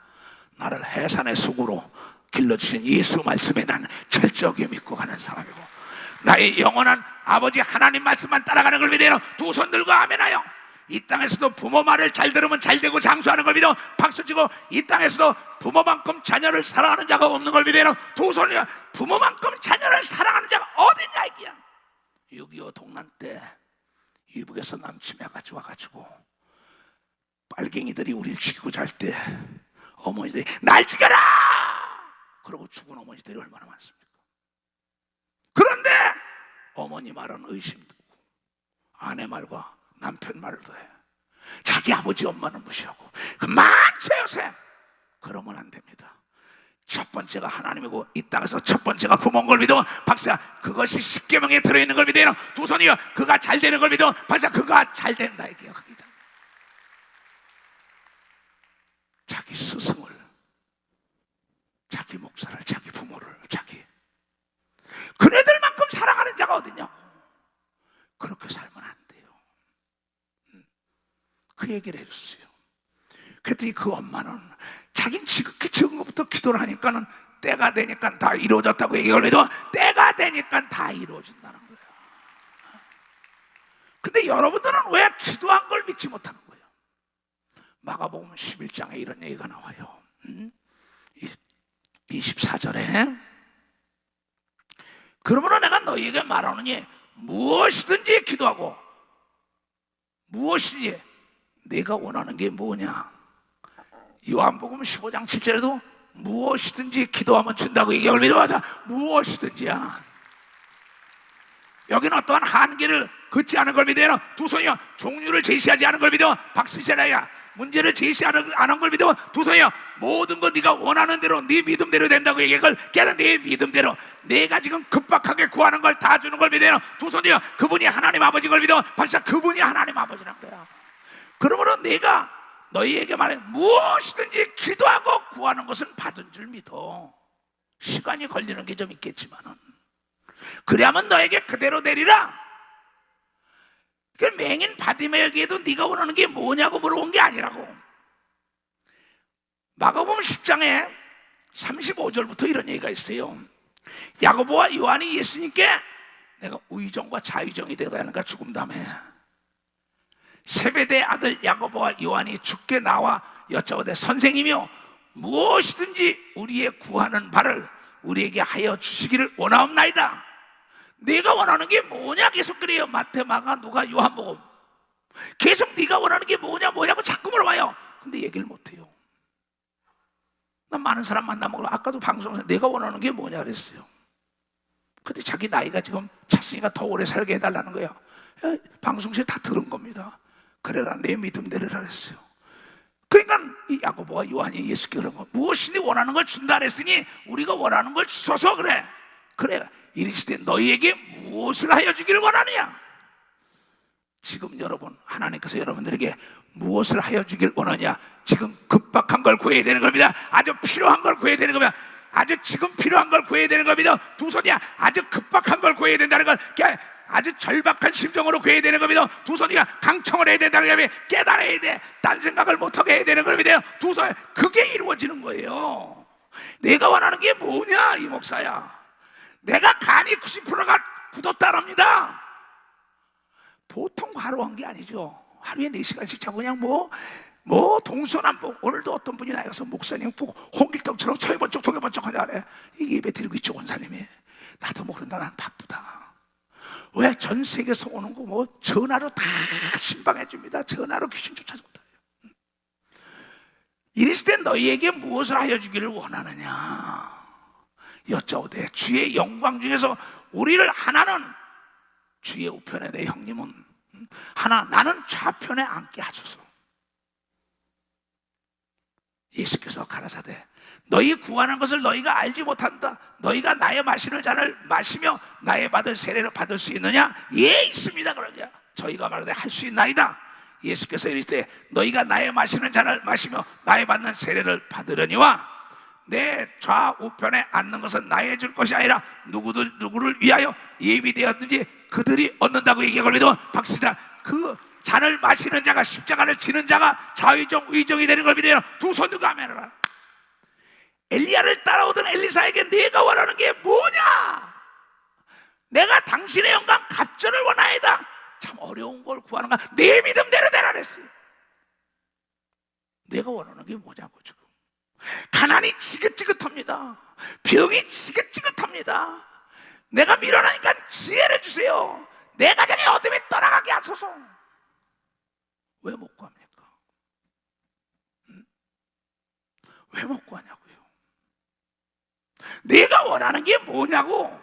나를 해산의 속으로 길러주신 예수 말씀에 난 철저하게 믿고 가는 사람이고, 나의 영원한 아버지 하나님 말씀만 따라가는 걸 믿어요. 두 손 들고 아멘하여. 이 땅에서도 부모 말을 잘 들으면 잘 되고 장수하는 걸 믿어 박수치고, 이 땅에서도 부모만큼 자녀를 사랑하는 자가 없는 걸 믿어요. 두 손이야. 부모만큼 자녀를 사랑하는 자가 어딨냐 이게야. 6.25 동란 때 이북에서 남치매가 와가지고 빨갱이들이 우리를 죽이고 잘 때 어머니들이 날 죽여라! 그러고 죽은 어머니들이 얼마나 많습니까? 그런데 어머니 말은 의심도 아내 말과 남편 말을 더해. 자기 아버지 엄마는 무시하고 많죠 요새. 그러면 안 됩니다. 첫 번째가 하나님이고 이 땅에서 첫 번째가 부모인 걸 믿어 박수야. 그것이 십계명에 들어있는 걸 믿어요. 두 손이요. 그가 잘 되는 걸 믿어 박수야. 그가 잘 된다 이게요. 자기 스승을, 자기 목사를, 자기 부모를, 그네들만큼 사랑하는 자가 어딨냐고. 그렇게 살면 안 돼요. 그 얘기를 해줬어요. 그랬더니 그 엄마는 자긴 지극히 적은 것부터 기도를 하니까는 때가 되니까 다 이루어졌다고 얘기를 해도 때가 되니까 다 이루어진다는 거야. 근데 여러분들은 왜 기도한 걸 믿지 못하는 거예요? 마가복음 11장에 이런 얘기가 나와요. 24절에 그러므로 내가 너희에게 말하노니 무엇이든지 기도하고 무엇이든지 내가 원하는 게 뭐냐. 요한복음 15장 7절에도 무엇이든지 기도하면 준다고 얘기하고 믿어봐서 무엇이든지야. 여기는 어떠한 한계를 긋지 않은 걸 믿어요. 두 손이요. 종류를 제시하지 않은 걸 믿어 박수시라야. 문제를 제시 안 한 걸 믿어 두 손이요. 모든 건 네가 원하는 대로 네 믿음대로 된다고 얘기할 걔는 네 믿음대로 내가 지금 급박하게 구하는 걸 다 주는 걸 믿어요. 두 손이요. 그분이 하나님 아버지인 걸 믿어 박수야. 그분이 하나님 아버지란 거야. 그러므로 내가 너희에게 말해 무엇이든지 기도하고 구하는 것은 받은 줄 믿어. 시간이 걸리는 게 좀 있겠지만은 그래야만 너에게 그대로 되리라. 그 맹인 바디메에게도 네가 원하는 게 뭐냐고 물어본 게 아니라고. 마가복음 10장에 35절부터 이런 얘기가 있어요. 야고보와 요한이 예수님께 내가 우의정과 자의정이 되어야 하는가 죽음 다음에 세베대의 아들 야고보와 요한이 죽게 나와 여쭤보되 선생님이요 무엇이든지 우리의 구하는 바를 우리에게 하여 주시기를 원하옵나이다. 네가 원하는 게 뭐냐 계속 그래요. 마태, 마가, 누가, 요한복음 계속 네가 원하는 게 뭐냐고 자꾸 물어봐요. 근데 얘기를 못해요. 난 많은 사람 만나면 아까도 방송에서 내가 원하는 게 뭐냐 그랬어요. 근데 자기 나이가 지금 찼으니까 더 오래 살게 해달라는 거야. 방송실에 다 들은 겁니다. 그래라 내 믿음대로 그랬어요. 그러니까 이 야고보와 요한이 예수께 그런 거 무엇이니 원하는 걸 준다 그랬으니 우리가 원하는 걸 주소서 그래. 이르시되 너희에게 무엇을 하여 주기를 원하느냐. 지금 여러분 하나님께서 여러분들에게 무엇을 하여 주기를 원하냐. 지금 급박한 걸 구해야 되는 겁니다. 아주 필요한 걸 구해야 되는 겁니다. 아주 지금 필요한 걸 구해야 되는 겁니다. 두 손이야. 아주 급박한 걸 구해야 된다는 걸 아주 절박한 심정으로 구해야 되는 겁니다. 두 손이야. 강청을 해야 된다는 걸 깨달아야 돼. 딴 생각을 못하게 해야 되는 겁니다. 두 손 그게 이루어지는 거예요. 내가 원하는 게 뭐냐 이 목사야. 내가 간이 90%가 굳었다랍니다. 보통 하루 한 게 아니죠. 하루에 4시간씩 자고 그냥 뭐 동서남북. 오늘도 어떤 분이 나가서 목사님 보고 홍길동처럼 서해 번쩍 동해 번쩍 하냐 그래. 이 예배 드리고 있죠 원사님이. 나도 모른다, 난 바쁘다. 왜? 전 세계에서 오는 거 뭐 전화로 다 신방해 줍니다. 전화로 귀신 쫓아준다. 이랬을 때 너희에게 무엇을 하여 주기를 원하느냐 여짜오되 주의 영광 중에서 우리를 하나는 주의 우편에 내 형님은 하나 나는 좌편에 앉게 하소서. 예수께서 가라사대 너희 구하는 것을 너희가 알지 못한다. 너희가 나의 마시는 잔을 마시며 나의 받을 세례를 받을 수 있느냐? 예 있습니다. 그러냐 저희가 말하되 할 수 있나이다. 예수께서 이르시되 너희가 나의 마시는 잔을 마시며 나의 받는 세례를 받으려니와 내 좌우편에 앉는 것은 나의 줄 것이 아니라 누구를 위하여 예비되었든지 그들이 얻는다고 얘기해 걸리도 박수다. 그 잔을 마시는 자가 십자가를 지는 자가 좌의정 우의정이 되는 걸 믿어요. 두 손 들고 아멘하라. 엘리야를 따라오던 엘리사에게 네가 원하는 게 뭐냐? 내가 당신의 영광 갑절을 원하이다. 참 어려운 걸 구하는 거야. 내 믿음대로 되라 그랬어요. 내가 원하는 게 뭐냐고. 지금 가난이 지긋지긋합니다. 병이 지긋지긋합니다. 내가 밀어나니까 지혜를 주세요. 내 가정의 어둠이 떠나가게 하소서. 왜 못 구합니까? 왜 못 구하냐고요. 내가 원하는 게 뭐냐고.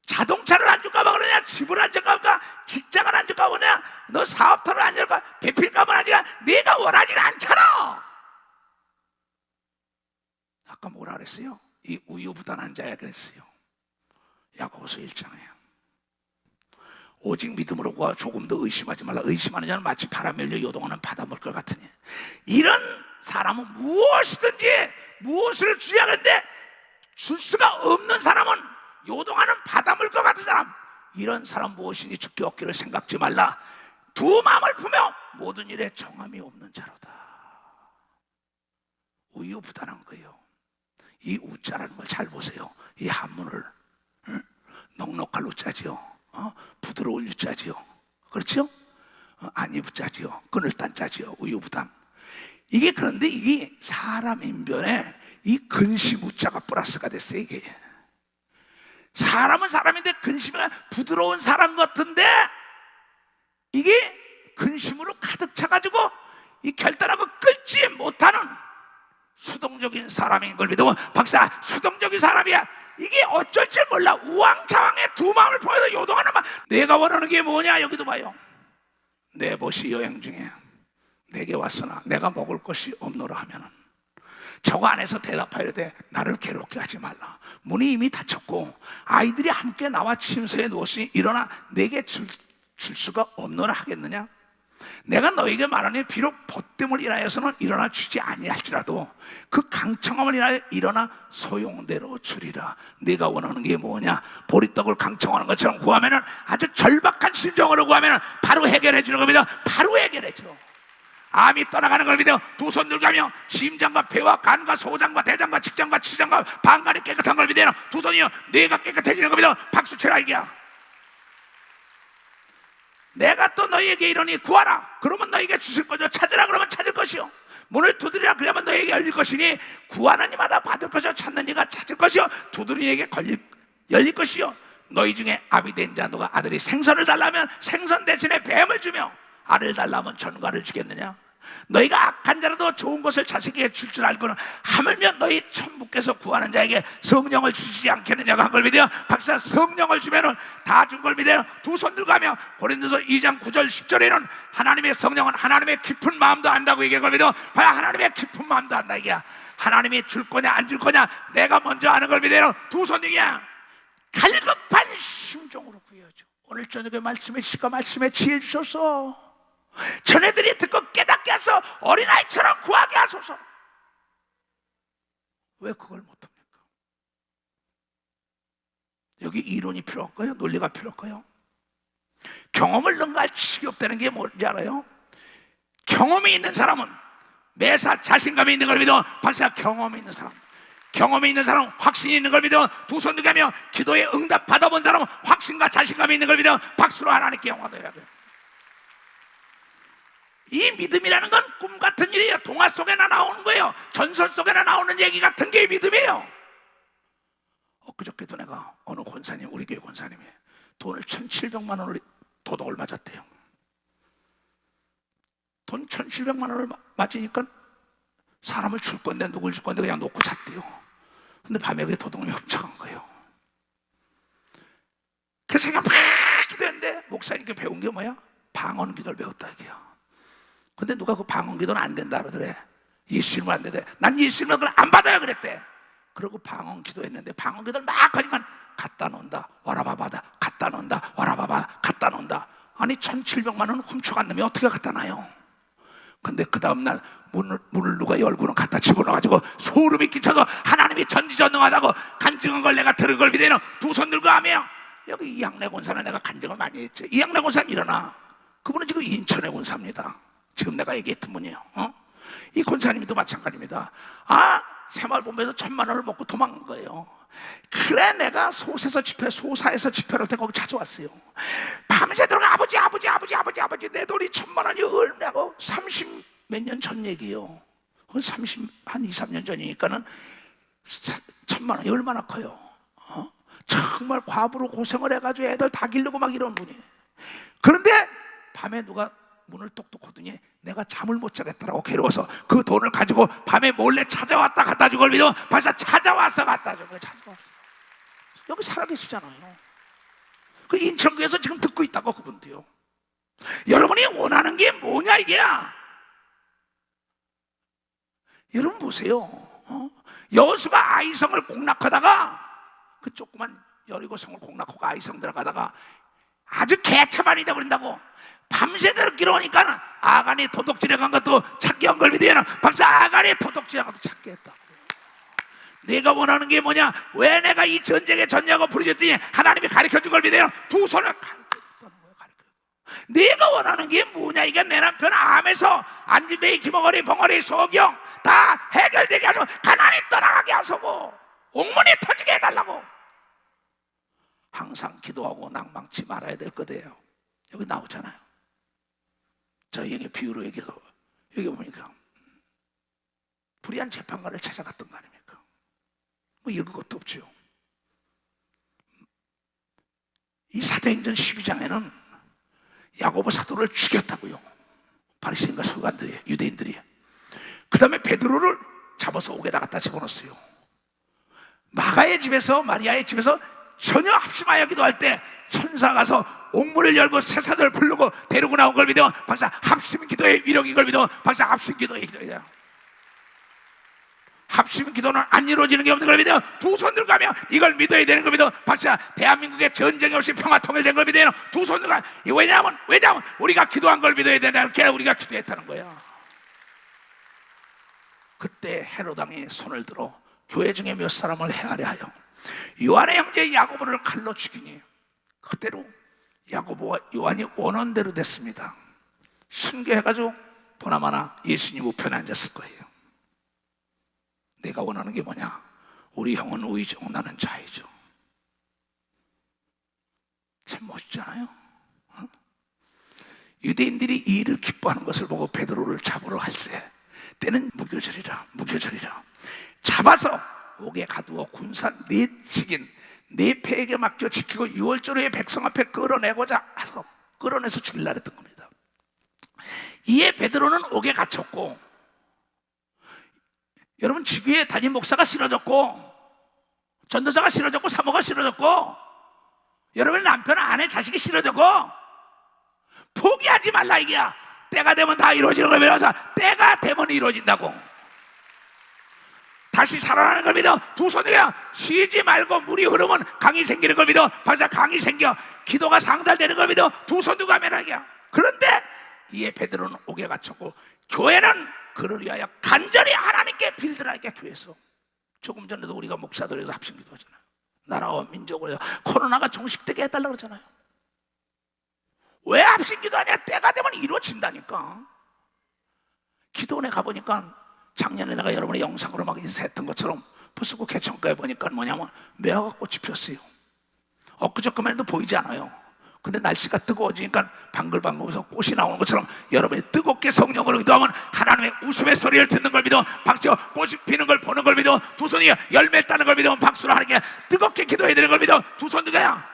자동차를 안 줄까 봐 그러냐? 집을 안 줄까 봐? 직장을 안 줄까 봐 그러냐? 너 사업터를 안 줄까? 배필값을 안 줄까? 내가 원하지 않잖아. 아까 뭐라 그랬어요? 이 우유부단한 자야 그랬어요. 야고보서 1장에 오직 믿음으로 구하 조금 더 의심하지 말라. 의심하는 자는 마치 바람 열려 요동하는 바닷물 같으니 이런 사람은 무엇을 주야 하는데 줄 수가 없는 사람은 요동하는 바닷물 같은 사람. 이런 사람 무엇이니 죽게 얻기를 생각지 말라. 두 마음을 품여 모든 일에 정함이 없는 자로다. 우유부단한 거예요. 이 우자라는 걸 잘 보세요. 이 한문을 넉넉할 우자지요. 부드러울 유자지요. 그렇죠? 안이부자지요. 끈을 딴 자지요. 우유부단. 이게 그런데 이게 사람 인변에 이 근심 우자가 플러스가 됐어요. 이게 사람은 사람인데 근심이 부드러운 사람 같은데 이게 근심으로 가득 차가지고 이 결단하고 끌지 못하는 수동적인 사람인 걸 믿으면 박사 수동적인 사람이야. 이게 어쩔 줄 몰라. 우왕좌왕의 두 마음을 보여서 요동하는 말. 내가 원하는 게 뭐냐? 여기도 봐요. 내 벗이 여행 중에 내게 왔으나 내가 먹을 것이 없노라 하면은 저거 안에서 대답하려 돼. 나를 괴롭게 하지 말라. 문이 이미 닫혔고 아이들이 함께 나와 침소에 누웠으니 일어나 내게 줄 수가 없노라 하겠느냐? 내가 너에게 말하니 비록 벗됨을 인하여서는 일어나 주지 아니할지라도 그 강청함을 인하여 일어나 소용대로 주리라. 네가 원하는 게 뭐냐? 보리떡을 강청하는 것처럼 구하면은 아주 절박한 심정으로 구하면은 바로 해결해 주는 겁니다. 바로 해결해 줘. 암이 떠나가는 걸 믿어 두 손 들가며 심장과 폐와 간과 소장과 대장과 직장과 치장과 방간이 깨끗한 걸 믿어 두 손이요 뇌가 깨끗해지는 걸 믿어 박수 쳐라. 이게야. 내가 또 너희에게 이러니 구하라 그러면 너희에게 주실 거죠. 찾으라 그러면 찾을 것이요 문을 두드리라 그러면 너희에게 열릴 것이니 구하는 이마다 받을 것이요 찾는 이가 찾을 것이요 두드리는 이에게 열릴 것이요 너희 중에 아비 된 자 누가 아들이 생선을 달라면 생선 대신에 뱀을 주며 알을 달라면 전갈을 주겠느냐? 너희가 악한 자라도 좋은 것을 자식에게 줄 줄 알고는 하물며 너희 천부께서 구하는 자에게 성령을 주시지 않겠느냐고 한 걸 믿어요. 박사 성령을 주면은 다 준 걸 믿어요. 두 손 들고 하며 고린도서 2장 9절 10절에는 하나님의 성령은 하나님의 깊은 마음도 안다고 얘기한 걸 믿어. 봐야 하나님의 깊은 마음도 안다 이게야. 하나님이 줄 거냐 안 줄 거냐 내가 먼저 아는 걸 믿어요. 두 손 등이야. 갈급한 심정으로 구해야죠. 오늘 저녁에 말씀에 시가 말씀에 지혜 주셔서 전애들이 듣고 깨닫게 하소. 어린아이처럼 구하게 하소서. 왜 그걸 못합니까? 여기 이론이 필요할까요? 논리가 필요할까요? 경험을 능가할 지식이 없다는 게 뭔지 알아요? 경험이 있는 사람은 매사 자신감이 있는 걸 믿어. 박사 경험이 있는 사람, 경험이 있는 사람, 확신이 있는 걸 믿어. 두 손 들가며 기도에 응답 받아본 사람은 확신과 자신감이 있는 걸 믿어. 박수로 하나님께 영광 돌려야 돼요. 이 믿음이라는 건 꿈 같은 일이에요. 동화 속에나 나오는 거예요. 전설 속에나 나오는 얘기 같은 게 믿음이에요. 엊그저께도 내가 어느 권사님, 우리 교회 권사님이 돈을 1,700만 원을 도둑을 맞았대요. 돈 1,700만 원을 맞으니까 사람을 줄 건데 누굴 줄 건데 그냥 놓고 잤대요. 근데 밤에 그게 도둑놈이 훔쳐간 거예요. 그래서 제가 막 기도했는데 목사님께 배운 게 뭐야? 방언 기도를 배웠다 이게요. 근데 누가 그 방언 기도는 안 된다 그러더래. 예수 이름은 안 된대. 난 예수 이름은 그걸 안 받아야 그랬대. 그러고 방언 기도했는데 방언 기도를 막 하니까 갖다 놓는다 와라바바다, 갖다 놓는다 와라바바, 갖다 놓는다. 아니 1,700만 원 훔쳐간 놈이 어떻게 갖다 놔요? 근데 그 다음날 문을 누가 열고는 갖다 집어넣어가지고 소름이 끼쳐서 하나님이 전지전능하다고 간증한 걸 내가 들은 걸 믿어요. 두 손 들고 하며. 여기 이양래 권사는 내가 간증을 많이 했죠. 이양래 권사는 일어나. 그분은 지금 인천의 권사입니다. 지금 내가 얘기했던 분이에요. 이 권사님도 마찬가지입니다. 새마을본부에서 1,000만 원을 먹고 도망간 거예요. 그래 내가 소사에서 집회를 할 때 거기 찾아왔어요. 밤새 들어가 아버지 내 돈이 1,000만 원이 얼마고 30 몇 년 전 얘기예요. 한 2, 3년 전이니까는 1,000만 원이 얼마나 커요. 정말 과부로 고생을 해가지고 애들 다 기르고 막 이런 분이. 그런데 밤에 누가 문을 똑똑 하더니 내가 잠을 못 자겠다라고 괴로워서 그 돈을 가지고 밤에 몰래 찾아왔다 갖다 주고 믿어 벌써 찾아와서 갖다 준 거예요. 여기 살아계시잖아요. 그 인천교에서 지금 듣고 있다고 그분도요. 여러분이 원하는 게 뭐냐 이게야. 여러분 보세요. 여호수가 아이성을 공략하다가 그 조그만 여리고성을 공략하고 아이성 들어가다가 아주 개차반이 돼버린다고. 밤새도록 길어오니까 아간이 도둑질해 간 것도 찾기 한 걸 믿어요. 박사 아간이 도둑질한 것도 찾게 했다고. 내가 원하는 게 뭐냐? 왜 내가 이 전쟁에 졌냐고 부르셨더니 하나님이 가르쳐준 걸 믿어요. 두 손을 가르쳐줬다는 거예요. 내가 원하는 게 뭐냐? 이게 내 남편 암에서 안진뱅이, 김어거리, 벙어리, 소경 다 해결되게 하시고 가난이 떠나가게 하소고 옥문이 터지게 해달라고. 항상 기도하고 낭망치 말아야 될 거예요. 여기 나오잖아요. 저에게 비유로 얘기해서 여기 보니까 불의한 재판관을 찾아갔던 거 아닙니까? 뭐 읽을 것도 없죠. 이 사도행전 12장에는 야고보 사도를 죽였다고요. 바리새인과 서기관들이, 유대인들이. 그 다음에 베드로를 잡아서 옥에다 갖다 집어넣었어요. 마가의 집에서, 마리아의 집에서 전혀 합심하여 기도할 때 천사가 가서 옥문을 열고 세사들을 부르고 데리고 나온 걸 믿어. 박사 합심 기도의 위력인 걸 믿어. 박사 합심 기도의 기도야. 합심 기도는 안 이루어지는 게 없는 걸 믿어. 두 손 들고 가며 이걸 믿어야 되는 걸 믿어. 박사 대한민국에 전쟁이 없이 평화 통일된 걸 믿어요. 두 손 들고 가. 왜냐하면 우리가 기도한 걸 믿어야 된다. 이렇게 우리가 기도했다는 거야. 그때 헤롯 왕이 손을 들어 교회 중에 몇 사람을 헤아려 하여 요한의 형제 야고보를 칼로 죽이니 그대로 야고보와 요한이 원원대로 됐습니다. 순교해가지고 보나마나 예수님 우편에 앉았을 거예요. 내가 원하는 게 뭐냐? 우리 형은 우이죠, 나는 좌이죠. 참 멋있잖아요. 유대인들이 이 일을 기뻐하는 것을 보고 베드로를 잡으러 할세 때는 무교절이라 잡아서 옥에 가두어 군사 내직인 네 패에게 맡겨 지키고 6월절 후에 백성 앞에 끌어내고자 해서 끌어내서 죽일라 했던 겁니다. 이에 베드로는 옥에 갇혔고, 여러분 주위에 담임 목사가 쓰러졌고 전도사가 쓰러졌고 사모가 쓰러졌고 여러분 남편, 아내, 자식이 쓰러졌고 포기하지 말라 이게야. 때가 되면 다 이루어지는 걸 믿어서 때가 되면 이루어진다고. 다시 살아나는 걸 믿어. 두 손이야. 쉬지 말고 물이 흐르면 강이 생기는 걸 믿어. 벌써 강이 생겨. 기도가 상달되는 걸 믿어. 두 손 두고 하면 하기야. 그런데 이에 베드로는 옥에 갇혔고 교회는 그를 위하여 간절히 하나님께 빌드라니까 교회에서. 조금 전에도 우리가 목사들에서 합심기도 하잖아요. 나라와 민족을 코로나가 종식되게 해달라고 그러잖아요. 왜 합심기도 하냐? 때가 되면 이루어진다니까. 기도원에 가보니까 작년에 내가 여러분의 영상으로 막 인사했던 것처럼 벌써 그 개천가에 보니까 뭐냐면 매화가 꽃이 피었어요. 엊그저께만 해도 보이지 않아요. 근데 날씨가 뜨거워지니까 방글방글해서 꽃이 나오는 것처럼 여러분이 뜨겁게 성령으로 기도하면 하나님의 웃음의 소리를 듣는 걸 믿어 박수요, 꽃이 피는 걸 보는 걸 믿어 두 손이 열매 따는 걸 믿어 박수를 하는 게 뜨겁게 기도해야 되는 걸 믿어 두 손 누가야?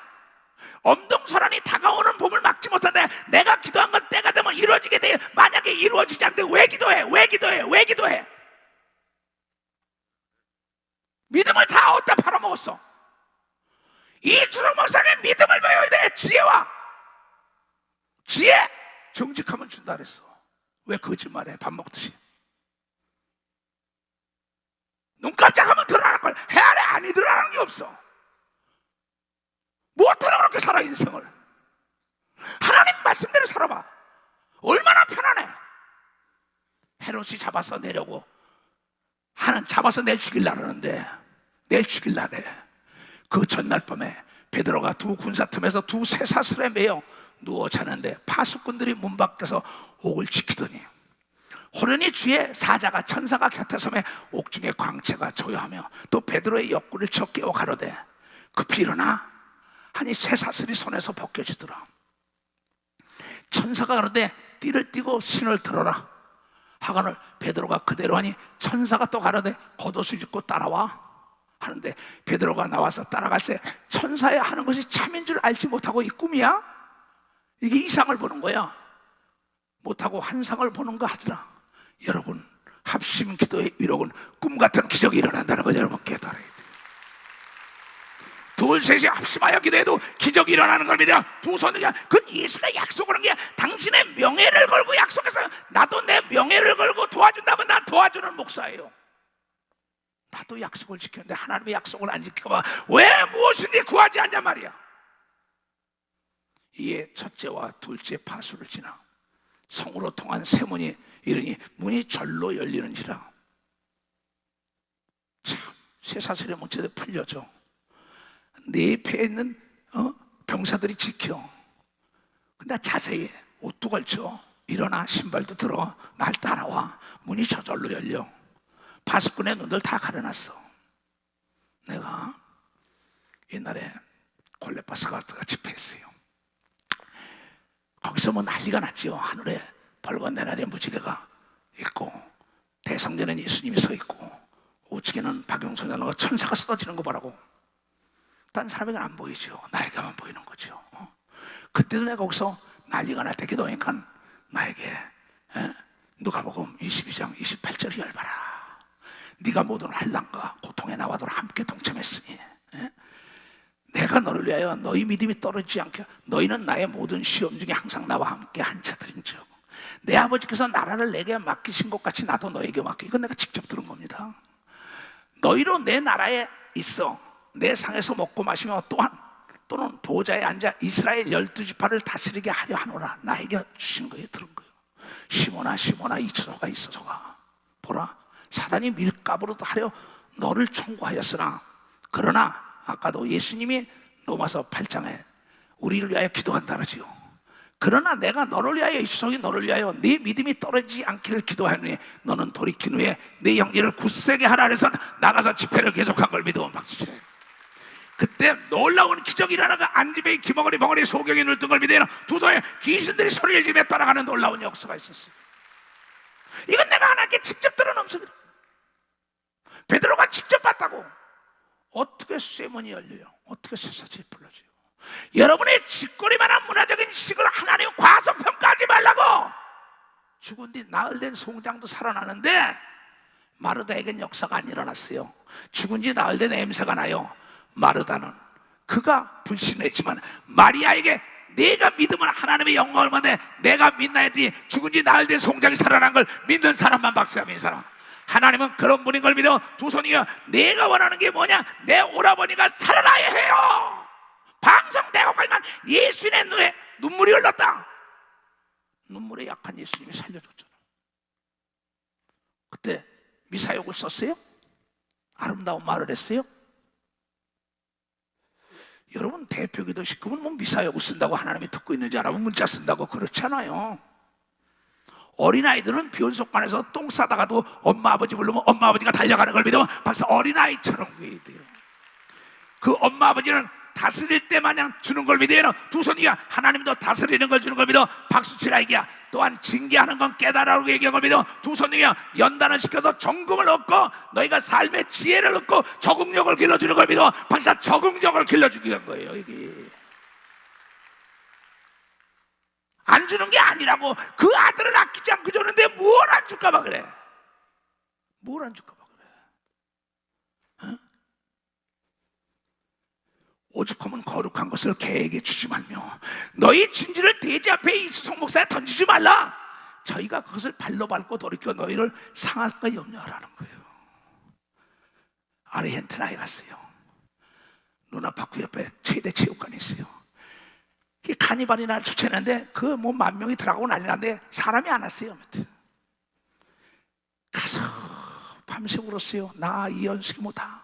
엄동설한이 다가오는 봄을 막지 못한데 내가 기도한 건 때가 되면 이루어지게 돼. 만약에 이루어지지 않는데 왜 기도해? 왜 기도해? 왜 기도해? 믿음을 다 어디다 팔아먹었어? 이준호 목사님 믿음을 배워야 돼. 지혜와 지혜 정직하면 준다 그랬어. 왜 거짓말해? 밥 먹듯이 눈 깜짝하면 드러나는 걸 헤아래. 아니 드러나는 게 없어. 무엇하러 그렇게 살아 인생을? 하나님 말씀대로 살아봐. 얼마나 편안해. 헤롯이 잡아서 내려고 하는 잡아서 내일 죽일라 그러는데 내일 죽일라 돼. 그 전날 밤에 베드로가 두 군사 틈에서 두 쇠사슬에 매여 누워 자는데 파수꾼들이 문 밖에서 옥을 지키더니 호련히 주의 사자가 천사가 곁에 서매 옥중의 광채가 조여하며 또 베드로의 옆구리를 쳐 깨워 가로되 급히 일어나 하니 쇠사슬이 손에서 벗겨지더라. 천사가 가로되 띠를 띠고 신을 들어라 하거늘 베드로가 그대로 하니 천사가 또 가로되 겉옷을 입고 따라와 하는데 베드로가 나와서 따라갈새 천사의 하는 것이 참인 줄 알지 못하고 이 꿈이야? 이게 이상을 보는 거야. 못하고 환상을 보는 거 하더라. 여러분 합심 기도의 위력은 꿈같은 기적이 일어난다는 걸 여러분 깨달아야 돼요. 둘 셋이 합심하여 기도해도 기적이 일어나는 걸 믿어야 두 손을 그건 예수가 약속을 한 게 당신의 명예를 걸고 약속해서 나도 내 명예를 걸고 도와준다면 난 도와주는 목사예요. 나도 약속을 지켰는데 하나님의 약속을 안 지켜봐. 왜 무엇인지 구하지 않냐 말이야. 이에 첫째와 둘째 파수를 지나 성으로 통한 세 문이 이르니 문이 절로 열리는지라. 참 쇠사슬의 문체도 풀려져. 내 배에 있는 병사들이 지켜. 근데 자세히 옷도 걸쳐 일어나 신발도 들어 날 따라와. 문이 저절로 열려. 파수꾼의 눈들 다 가려놨어. 내가 옛날에 골레바스 가스가 집회했어요. 거기서 뭐 난리가 났지요. 하늘에 벌건 내나리의 무지개가 있고 대성전에는 예수님이 서 있고 우측에는 박용선이라고 천사가 쏟아지는 거 보라고. 딴 사람에게는 안 보이죠. 나에게만 보이는 거죠. 그때도 내가 거기서 난리가 날 때 기도하니까 나에게 누가복음 22장 28절이 열봐라. 네가 모든 환난과 고통에 나와도 함께 동참했으니 내가 너를 위하여 너희 믿음이 떨어지지 않게 너희는 나의 모든 시험 중에 항상 나와 함께 한차들인즉 내 아버지께서 나라를 내게 맡기신 것 같이 나도 너에게 맡겨. 이건 내가 직접 들은 겁니다. 너희로 내 나라에 있어 내 상에서 먹고 마시며 또는 보좌에 앉아 이스라엘 12지파를 다스리게 하려 하노라. 나에게 주신 거예요. 들은 거예요. 시몬아 시몬아 이처로가 있어서가 보라 사단이 밀가부로도 하려 너를 청구하였으나 그러나 아까도 예수님이 로마서 8장에 우리를 위하여 기도한다 그러지요. 그러나 내가 너를 위하여 이수성이 너를 위하여 네 믿음이 떨어지지 않기를 기도하노니 너는 돌이킨 후에 네 형제를 굳세게 하라 그래서 나가서 집회를 계속한 걸 믿으면 박수치래. 그때 놀라운 기적이 일어나가 안집에 기머거리 벙어리 소경이 눌뜬 걸 믿으면 두 손에 귀신들이 소리를 지르며 따라가는 놀라운 역사가 있었어요. 이건 내가 하나님께 직접 들은 음성이다. 베드로가 직접 봤다고. 어떻게 쇠문이 열려요? 어떻게 쇠사슬이 풀려져요? 여러분의 짓거리만한 문화적인 지식을 하나님 과소평가하지 말라고. 죽은 뒤 나흘 된 송장도 살아나는데 마르다에겐 역사가 안 일어났어요. 죽은 지 나흘 된 냄새가 나요. 마르다는 그가 불신했지만 마리아에게 내가 믿으면 하나님의 영광을 받네 내가 믿나 했더니 죽은 지 나흘 된 송장이 살아난 걸 믿는 사람만 박수하면 이 사람. 하나님은 그런 분인 걸 믿어 두 손이여 내가 원하는 게 뭐냐? 내 오라버니가 살아나야 해요. 방송되고 걸만 예수님의 눈에 눈물이 흘렀다. 눈물에 약한 예수님이 살려줬잖아. 그때 미사역을 썼어요? 아름다운 말을 했어요? 여러분 대표기도식 그분 뭐 미사역을 쓴다고 하나님이 듣고 있는지 알아보면 문자 쓴다고 그렇잖아요. 어린아이들은 변속관에서 똥 싸다가도 엄마 아버지 부르면 엄마 아버지가 달려가는 걸 믿으면 벌써 어린아이처럼 그래야 돼요. 그 엄마 아버지는 다스릴 때 마냥 주는 걸 믿어요. 두 손 위에 하나님도 다스리는 걸 주는 걸 믿어 박수치라 이기야. 또한 징계하는 건 깨달으라고 얘기한 걸 믿어 두 손 위에 연단을 시켜서 정금을 얻고 너희가 삶의 지혜를 얻고 적응력을 길러주는 걸 믿어 박사 적응력을 길러주기 위한 거예요. 이게 안 주는 게 아니라고. 그 아들을 아끼지 않고 줬는데 뭘 안 줄까 봐 그래. 뭘 안 줄까 봐 그래. 어? 오죽하면 거룩한 것을 개에게 주지 말며 너희 진지를 돼지 앞에 이수성 목사에 던지지 말라. 저희가 그것을 발로 밟고 돌이켜 너희를 상할까 염려하라는 거예요. 아르헨티나에 갔어요. 루나파크 옆에 최대 체육관이 있어요. 카니발이 날 쫓아내는데 그 뭐 10,000명이 들어가고 난리 났는데 사람이 안 왔어요. 가서 밤새 울었어요. 나 이현식이 못하.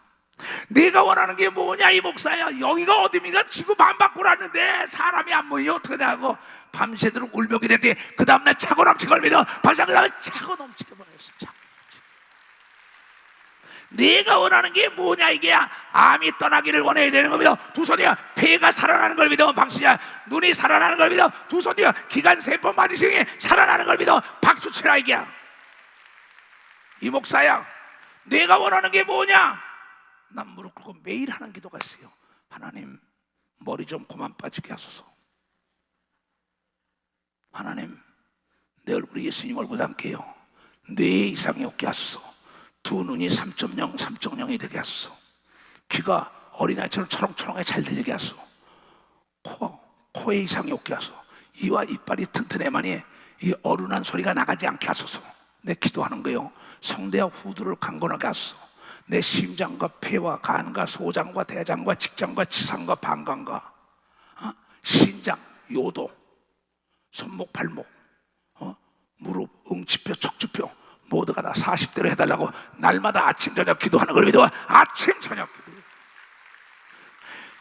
내가 원하는 게 뭐냐 이 목사야. 여기가 어디입니까? 지구 반바꾸라 왔는데 사람이 안 모여 어떻게 하고 밤새도록 울먹이 됐대. 그 다음날 차고 넘치게 걸리며 발사 그 다음에 차고 넘치게 버렸어. 내가 원하는 게 뭐냐 이게야. 암이 떠나기를 원해야 되는 겁니다. 두 손이야 폐가 살아나는 걸 믿어 박수야. 눈이 살아나는 걸 믿어 두 손이야 기관세포 마디승이 살아나는 걸 믿어 박수치라 이게야. 이 목사야 내가 원하는 게 뭐냐. 난 무릎 꿇고 매일 하는 기도가 있어요. 하나님 머리 좀 그만 빠지게 하소서. 하나님 내 얼굴이 예수님 얼굴 닮게요. 뇌 이상이 없게 하소서. 두 눈이 3.0, 3.0이 되게 하소서. 귀가 어린아이처럼 초롱초롱하게 잘 들리게 하소서. 코에 이상이 없게 하소서. 이와 이빨이 튼튼해만이 이 어른한 소리가 나가지 않게 하소서. 내 기도하는 거요. 성대와 후두를 강건하게 하소서. 내 심장과 폐와 간과 소장과 대장과 직장과 치상과 방광과 신장, 요도, 손목, 발목, 무릎, 응치표, 척추표 모두가 다 40대로 해달라고 날마다 아침 저녁 기도하는 걸 믿어. 아침 저녁 기도.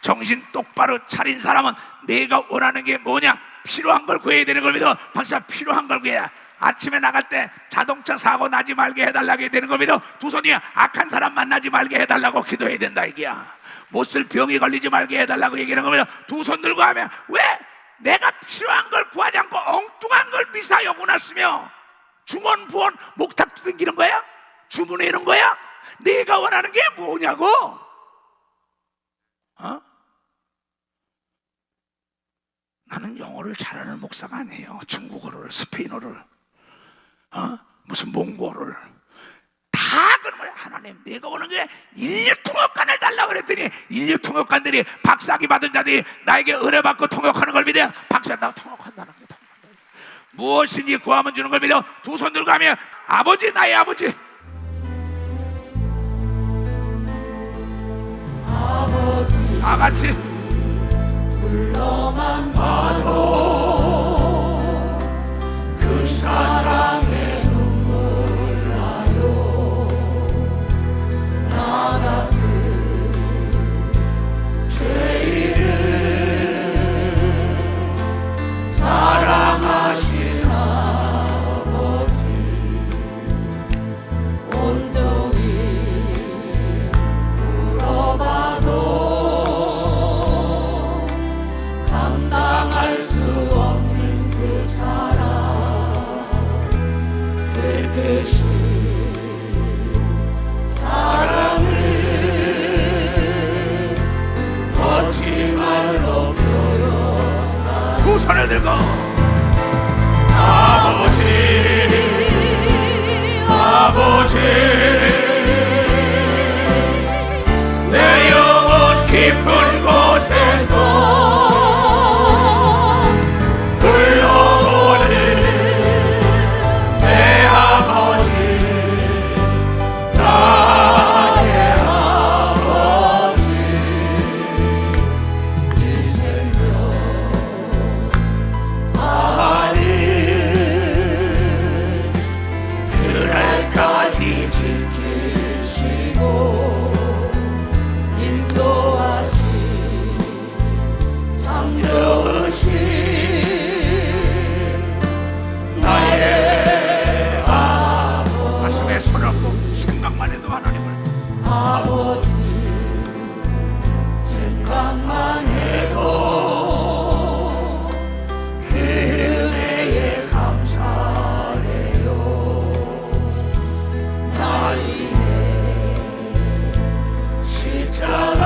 정신 똑바로 차린 사람은 내가 원하는 게 뭐냐 필요한 걸 구해야 되는 걸 믿어. 박사 필요한 걸 구해야. 아침에 나갈 때 자동차 사고 나지 말게 해달라고 해야 되는 걸 믿어. 두 손이 악한 사람 만나지 말게 해달라고 기도해야 된다 이게야. 못 쓸 병이 걸리지 말게 해달라고 얘기하는 겁니다. 두 손 들고 하면 왜 내가 필요한 걸 구하지 않고 엉뚱한 걸 미사 여구났으며 중원 부원 목탁 두들기는 거야? 주문하는 거야? 내가 원하는 게 뭐냐고? 나는 영어를 잘하는 목사가 아니에요. 중국어를, 스페인어를, 무슨 몽골어를 다 그런 거야. 하나님 내가 원하는 게 인류통역관을 달라고 그랬더니 인류통역관들이 박사학위 받은 자들이 나에게 은혜받고 통역하는 걸 믿어야 박사한다고 통역한다는 거야. 무엇인지 구하면 주는 걸 믿어. 두 손 들고 하면 아버지 나의 아버지 아버지 다 같이 불러만 봐도 그 사랑에 눈물 나요. 나 같은 죄인을 사랑하시 두 손을 들고 아버지 아버지 내 영혼 깊은 곳에서 불러오는 내 아버지 나의 아버지 이 생명 그날까지 지키시고 인도하시 잠재우시 나의 아버지. 가슴에 손 얹고 생각만 해도 하나님을 아버지 생각만 해도 그 은혜에 감사해요. 날 위해 십자가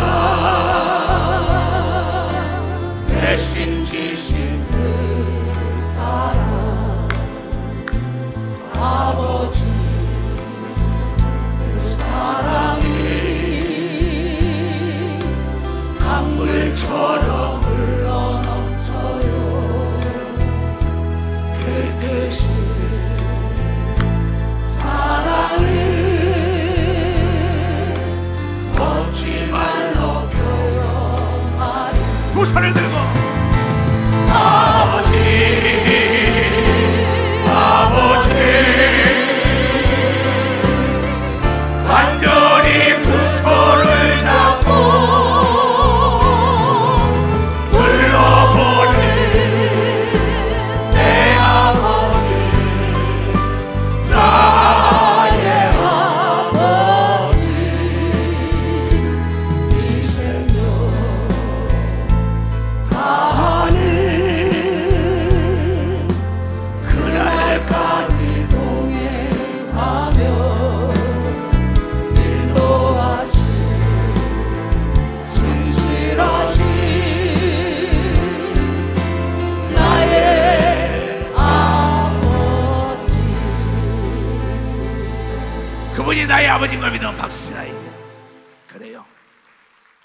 대신 지신 그 사랑, 아버지 그 사랑이 강물처럼 흘러넘쳐요. 그 뜻이 사랑을 걷지 말로 표현하리. 두 손을 들고 아버지 아버지 간절히 두 손을 잡고 불러보는 내 아버지, 나의 아버지. 이 생명 다하는 그날까지 동행하며 인도하신 신실하신 나의 아버지. 그분이 나의 아버지인 걸 믿으면 박수치라. 그래요.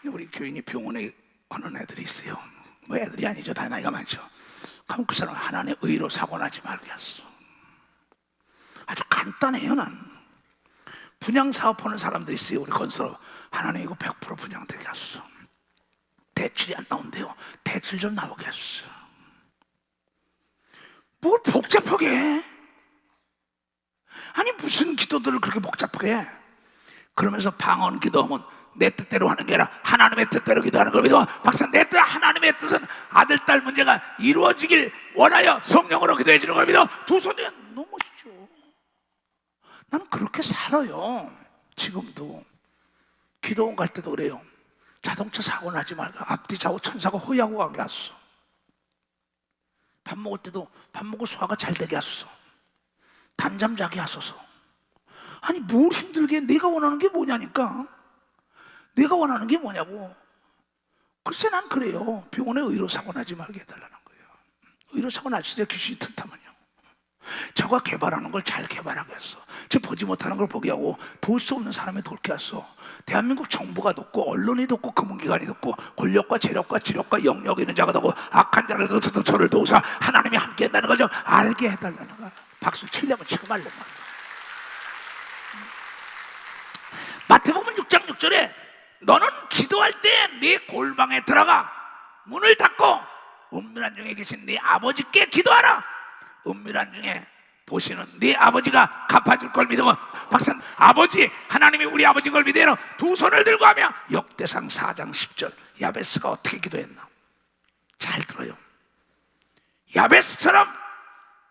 우리 교인이 병원에 오는 애들이 있어요. 뭐 애들이 아니죠. 다 나이가 많죠. 그럼 그 사람 하나님의 의로 사고 나지 말게 했어. 아주 간단해요. 난 분양사업 하는 사람들이 있어요. 우리 건설 하나님 이거 100% 분양되게 했어. 대출이 안 나온대요. 대출 좀 나오게 했어. 뭘 복잡하게 해? 아니 무슨 기도들을 그렇게 복잡하게 해? 그러면서 방언 기도하면 내 뜻대로 하는 게 아니라 하나님의 뜻대로 기도하는 걸 믿어. 박사, 내 뜻, 하나님의 뜻은 아들, 딸 문제가 이루어지길 원하여 성령으로 기도해 주는 걸 믿어. 두 손에 너무 쉽죠. 나는 그렇게 살아요. 지금도 기도원 갈 때도 그래요. 자동차 사고 나지 말고 앞뒤 좌우 천사가 호위하고 가게 하소. 밥 먹을 때도 밥 먹고 소화가 잘 되게 하소서. 단잠 자게 하소서. 아니 뭘 힘들게, 내가 원하는 게 뭐냐니까. 내가 원하는 게 뭐냐고. 글쎄 난 그래요. 병원에 의료 사고 나지 말게 해달라는 거예요. 의료 사고 날 때 귀신이 튼다면요. 저가 개발하는 걸 잘 개발하게 했어. 저 보지 못하는 걸 보게 하고 도울 수 없는 사람에 돕게 했어. 대한민국 정부가 돕고 언론이 돕고 금융기관이 돕고 권력과 재력과 지력과 영역이 있는 자가 돕고 악한 자를 도와서 저를 도우사 하나님이 함께 한다는 걸 좀 알게 해달라는 거야. 박수 치려면 지금 하려면. 마태복음 6장 6절에 너는 기도할 때 네 골방에 들어가 문을 닫고 은밀한 중에 계신 네 아버지께 기도하라. 은밀한 중에 보시는 네 아버지가 갚아줄 걸 믿으면, 박사, 아버지 하나님이 우리 아버지인 걸 믿으면 두 손을 들고 하며 역대상 4장 10절 야베스가 어떻게 기도했나 잘 들어요. 야베스처럼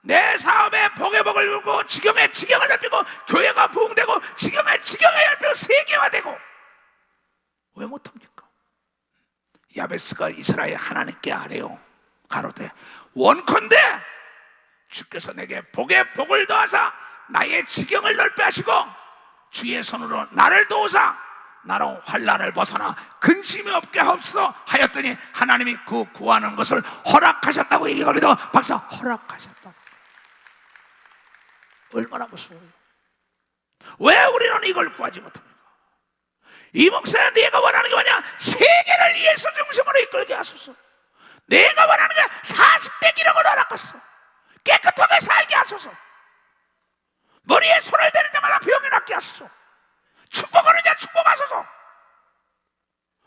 내 사업에 복의 복을 누르고 지경에 지경을 넓히고 교회가 부흥되고 지경에 지경을 넓히고 세계화되고 왜 못합니까? 야베스가 이스라엘 하나님께 아뢰요. 가로되 원컨대 주께서 내게 복의 복을 더하사 나의 지경을 넓게 하시고 주의 손으로 나를 도우사 나로 환난을 벗어나 근심이 없게 하옵소서 하였더니 하나님이 그 구하는 것을 허락하셨다고 얘기합니다. 박사, 허락하셨다. 얼마나 무서워요. 왜 우리는 이걸 구하지 못합니까? 이 목사야, 네가 원하는 게 뭐냐? 세계를 예수 중심으로 이끌게 하소서. 내가 원하는 게 40대 기록을 허락했어. 깨끗하게 살게 하소서. 머리에 손을 대는 자마다 병이 낫게 하소서. 축복하는 자 축복하소서.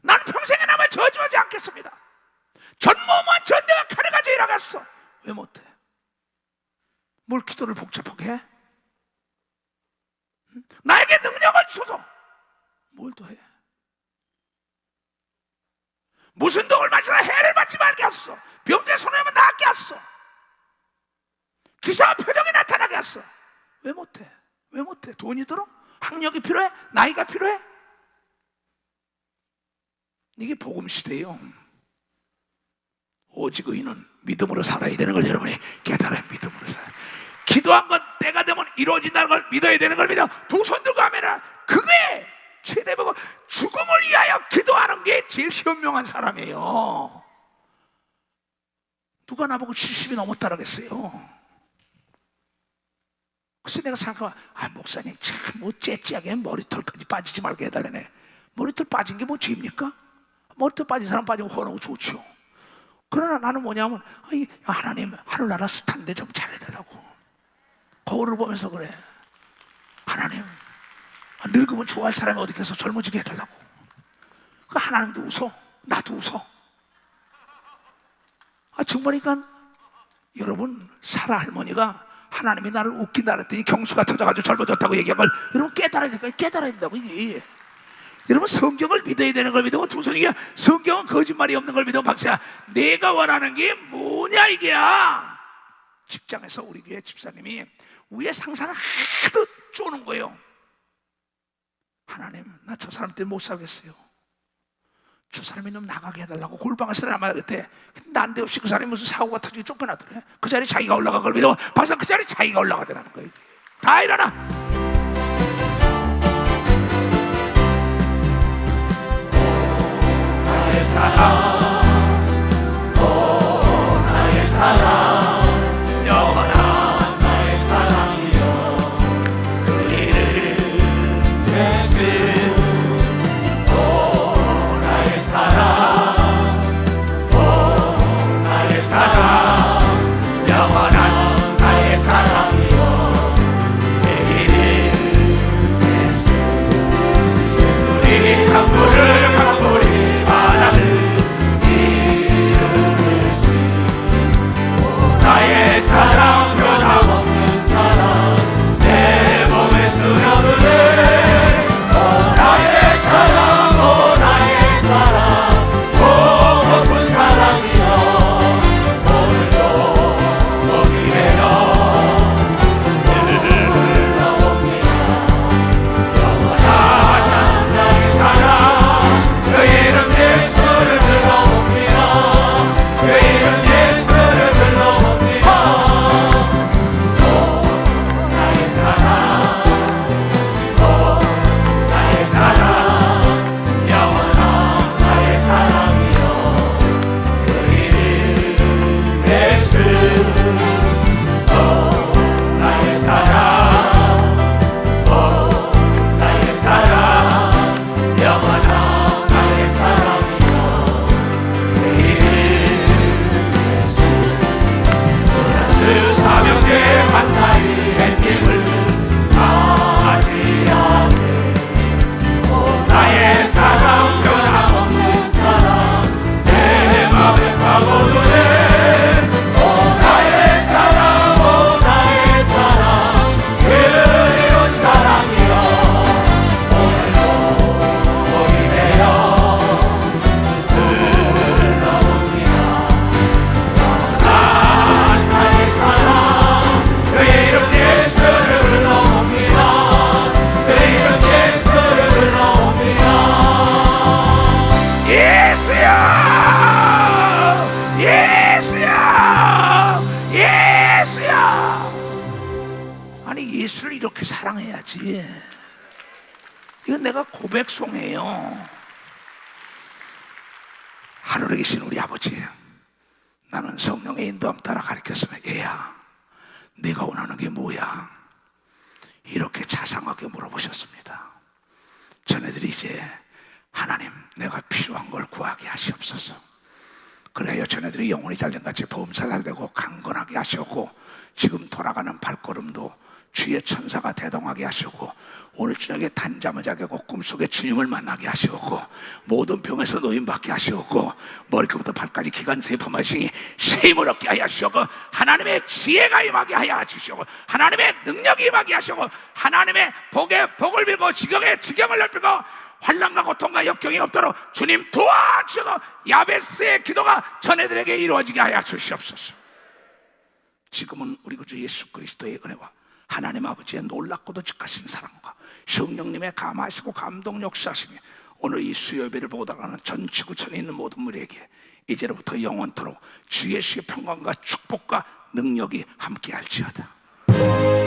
난 평생에 남을 저주하지 않겠습니다. 전무후무한 전대가 칼을 가져 일어갔어. 왜 못해? 뭘 기도를 복잡하게 해? 나에게 능력을 주소서. 뭘 더 해? 무슨 독을 마시나 해를 받지 말게 하소서. 병든 손을 하면 낫게 하소서. 기사와 표정이 나타나게 하소서. 왜 못해? 왜 못해? 돈이 들어? 학력이 필요해? 나이가 필요해? 이게 복음 시대예요. 오직 의인은 믿음으로 살아야 되는 걸 여러분이 깨달아야 믿음으로 살아요. 기도한 건 때가 되면 이루어진다는 걸 믿어야 되는 걸 믿어. 두 손 들고 하면은 그게 최대보고 죽음을 위하여 기도하는 게 제일 현명한 사람이에요. 누가 나보고 70이 넘었다고 했어요. 그래서 내가 생각하면 목사님 참 뭐 째째하게 머리털까지 빠지지 말게 해달라네. 머리털 빠진 게 뭐 죄입니까? 머리털 빠진 사람 빠지고 헌하고 좋죠. 그러나 나는 뭐냐면 하나님 하늘나라 스타인데 좀 잘해달라고. 거울을 보면서 그래. 하나님 늙으면 좋아할 사람이 어디 있겠어. 젊어지게 해달라고. 그 하나님도 웃어. 나도 웃어. 정말이니까 여러분 사라 할머니가 하나님이 나를 웃긴다 그랬더니 경수가 터져가지고 젊어졌다고 얘기한 걸 여러분 깨달아야 될까요? 깨달아야 된다고 이게. 여러분 성경을 믿어야 되는 걸 믿고 두 손이야. 성경은 거짓말이 없는 걸 믿어. 박사야 내가 원하는 게 뭐냐 이게야. 직장에서 우리 교회 집사님이 위에 상사를 하도 쪼는 거예요. 하나님 나 저 사람 때문에 못 살겠어요. 저 사람이 좀 나가게 해달라고 골방을 쓰라마야 그때. 근데 난데없이 그 사람이 무슨 사고가 터지고 쫓겨나더래. 그 자리에 자기가 올라간 걸 믿어. 박사 그 자리에 자기가 올라가더라는 거예요. 다 일어나. 나의 사랑 오 나의 사랑 영원한 나의 사랑이여 그 이름 예수 영원한 나의 사랑이여 내 이름 예수 우리 강물이 바다를 이름 예수 나의 사랑 변함없는 사랑 내 몸에 스며드네 나의 사랑 오 나의 사랑 오 높은 사랑이여 예수를 이렇게 사랑해야지. 이건 내가 고백송이에요. 하늘에 계신 우리 아버지, 나는 성령의 인도함 따라 가르쳤으면 얘야 네가 원하는 게 뭐야? 이렇게 자상하게 물어보셨습니다. 자네들이 이제 하나님 내가 필요한 걸 구하게 하시옵소서. 그래야 자네들이 영혼이 잘된같이 범사 잘되고 강건하게 하시고 지금 돌아가는 발걸음도 주의 천사가 대동하게 하시고 오늘 저녁에 단잠을 자게 하고 꿈속에 주님을 만나게 하시고 모든 병에서 노인받게 하시고 머리끝부터 발까지 기관세에 범하시니 쉼을 얻게 하여 주시고 하나님의 지혜가 임하게 하여 주시고 하나님의 능력이 임하게 하시고 하나님의 복을 빌고 지경을 넓히고 환난과 고통과 역경이 없도록 주님 도와주시고 야베스의 기도가 전애들에게 이루어지게 하여 주시옵소서. 지금은 우리 구주 예수 그리스도의 은혜와 하나님 아버지의 놀랍고도 즉하신 사랑과 성령님의 감하시고 감동 역사하시며 오늘 이 수요예배를 보다가는 전 지구촌에 있는 모든 무리에게 이제로부터 영원토록 주의 예수의 평강과 축복과 능력이 함께할지어다.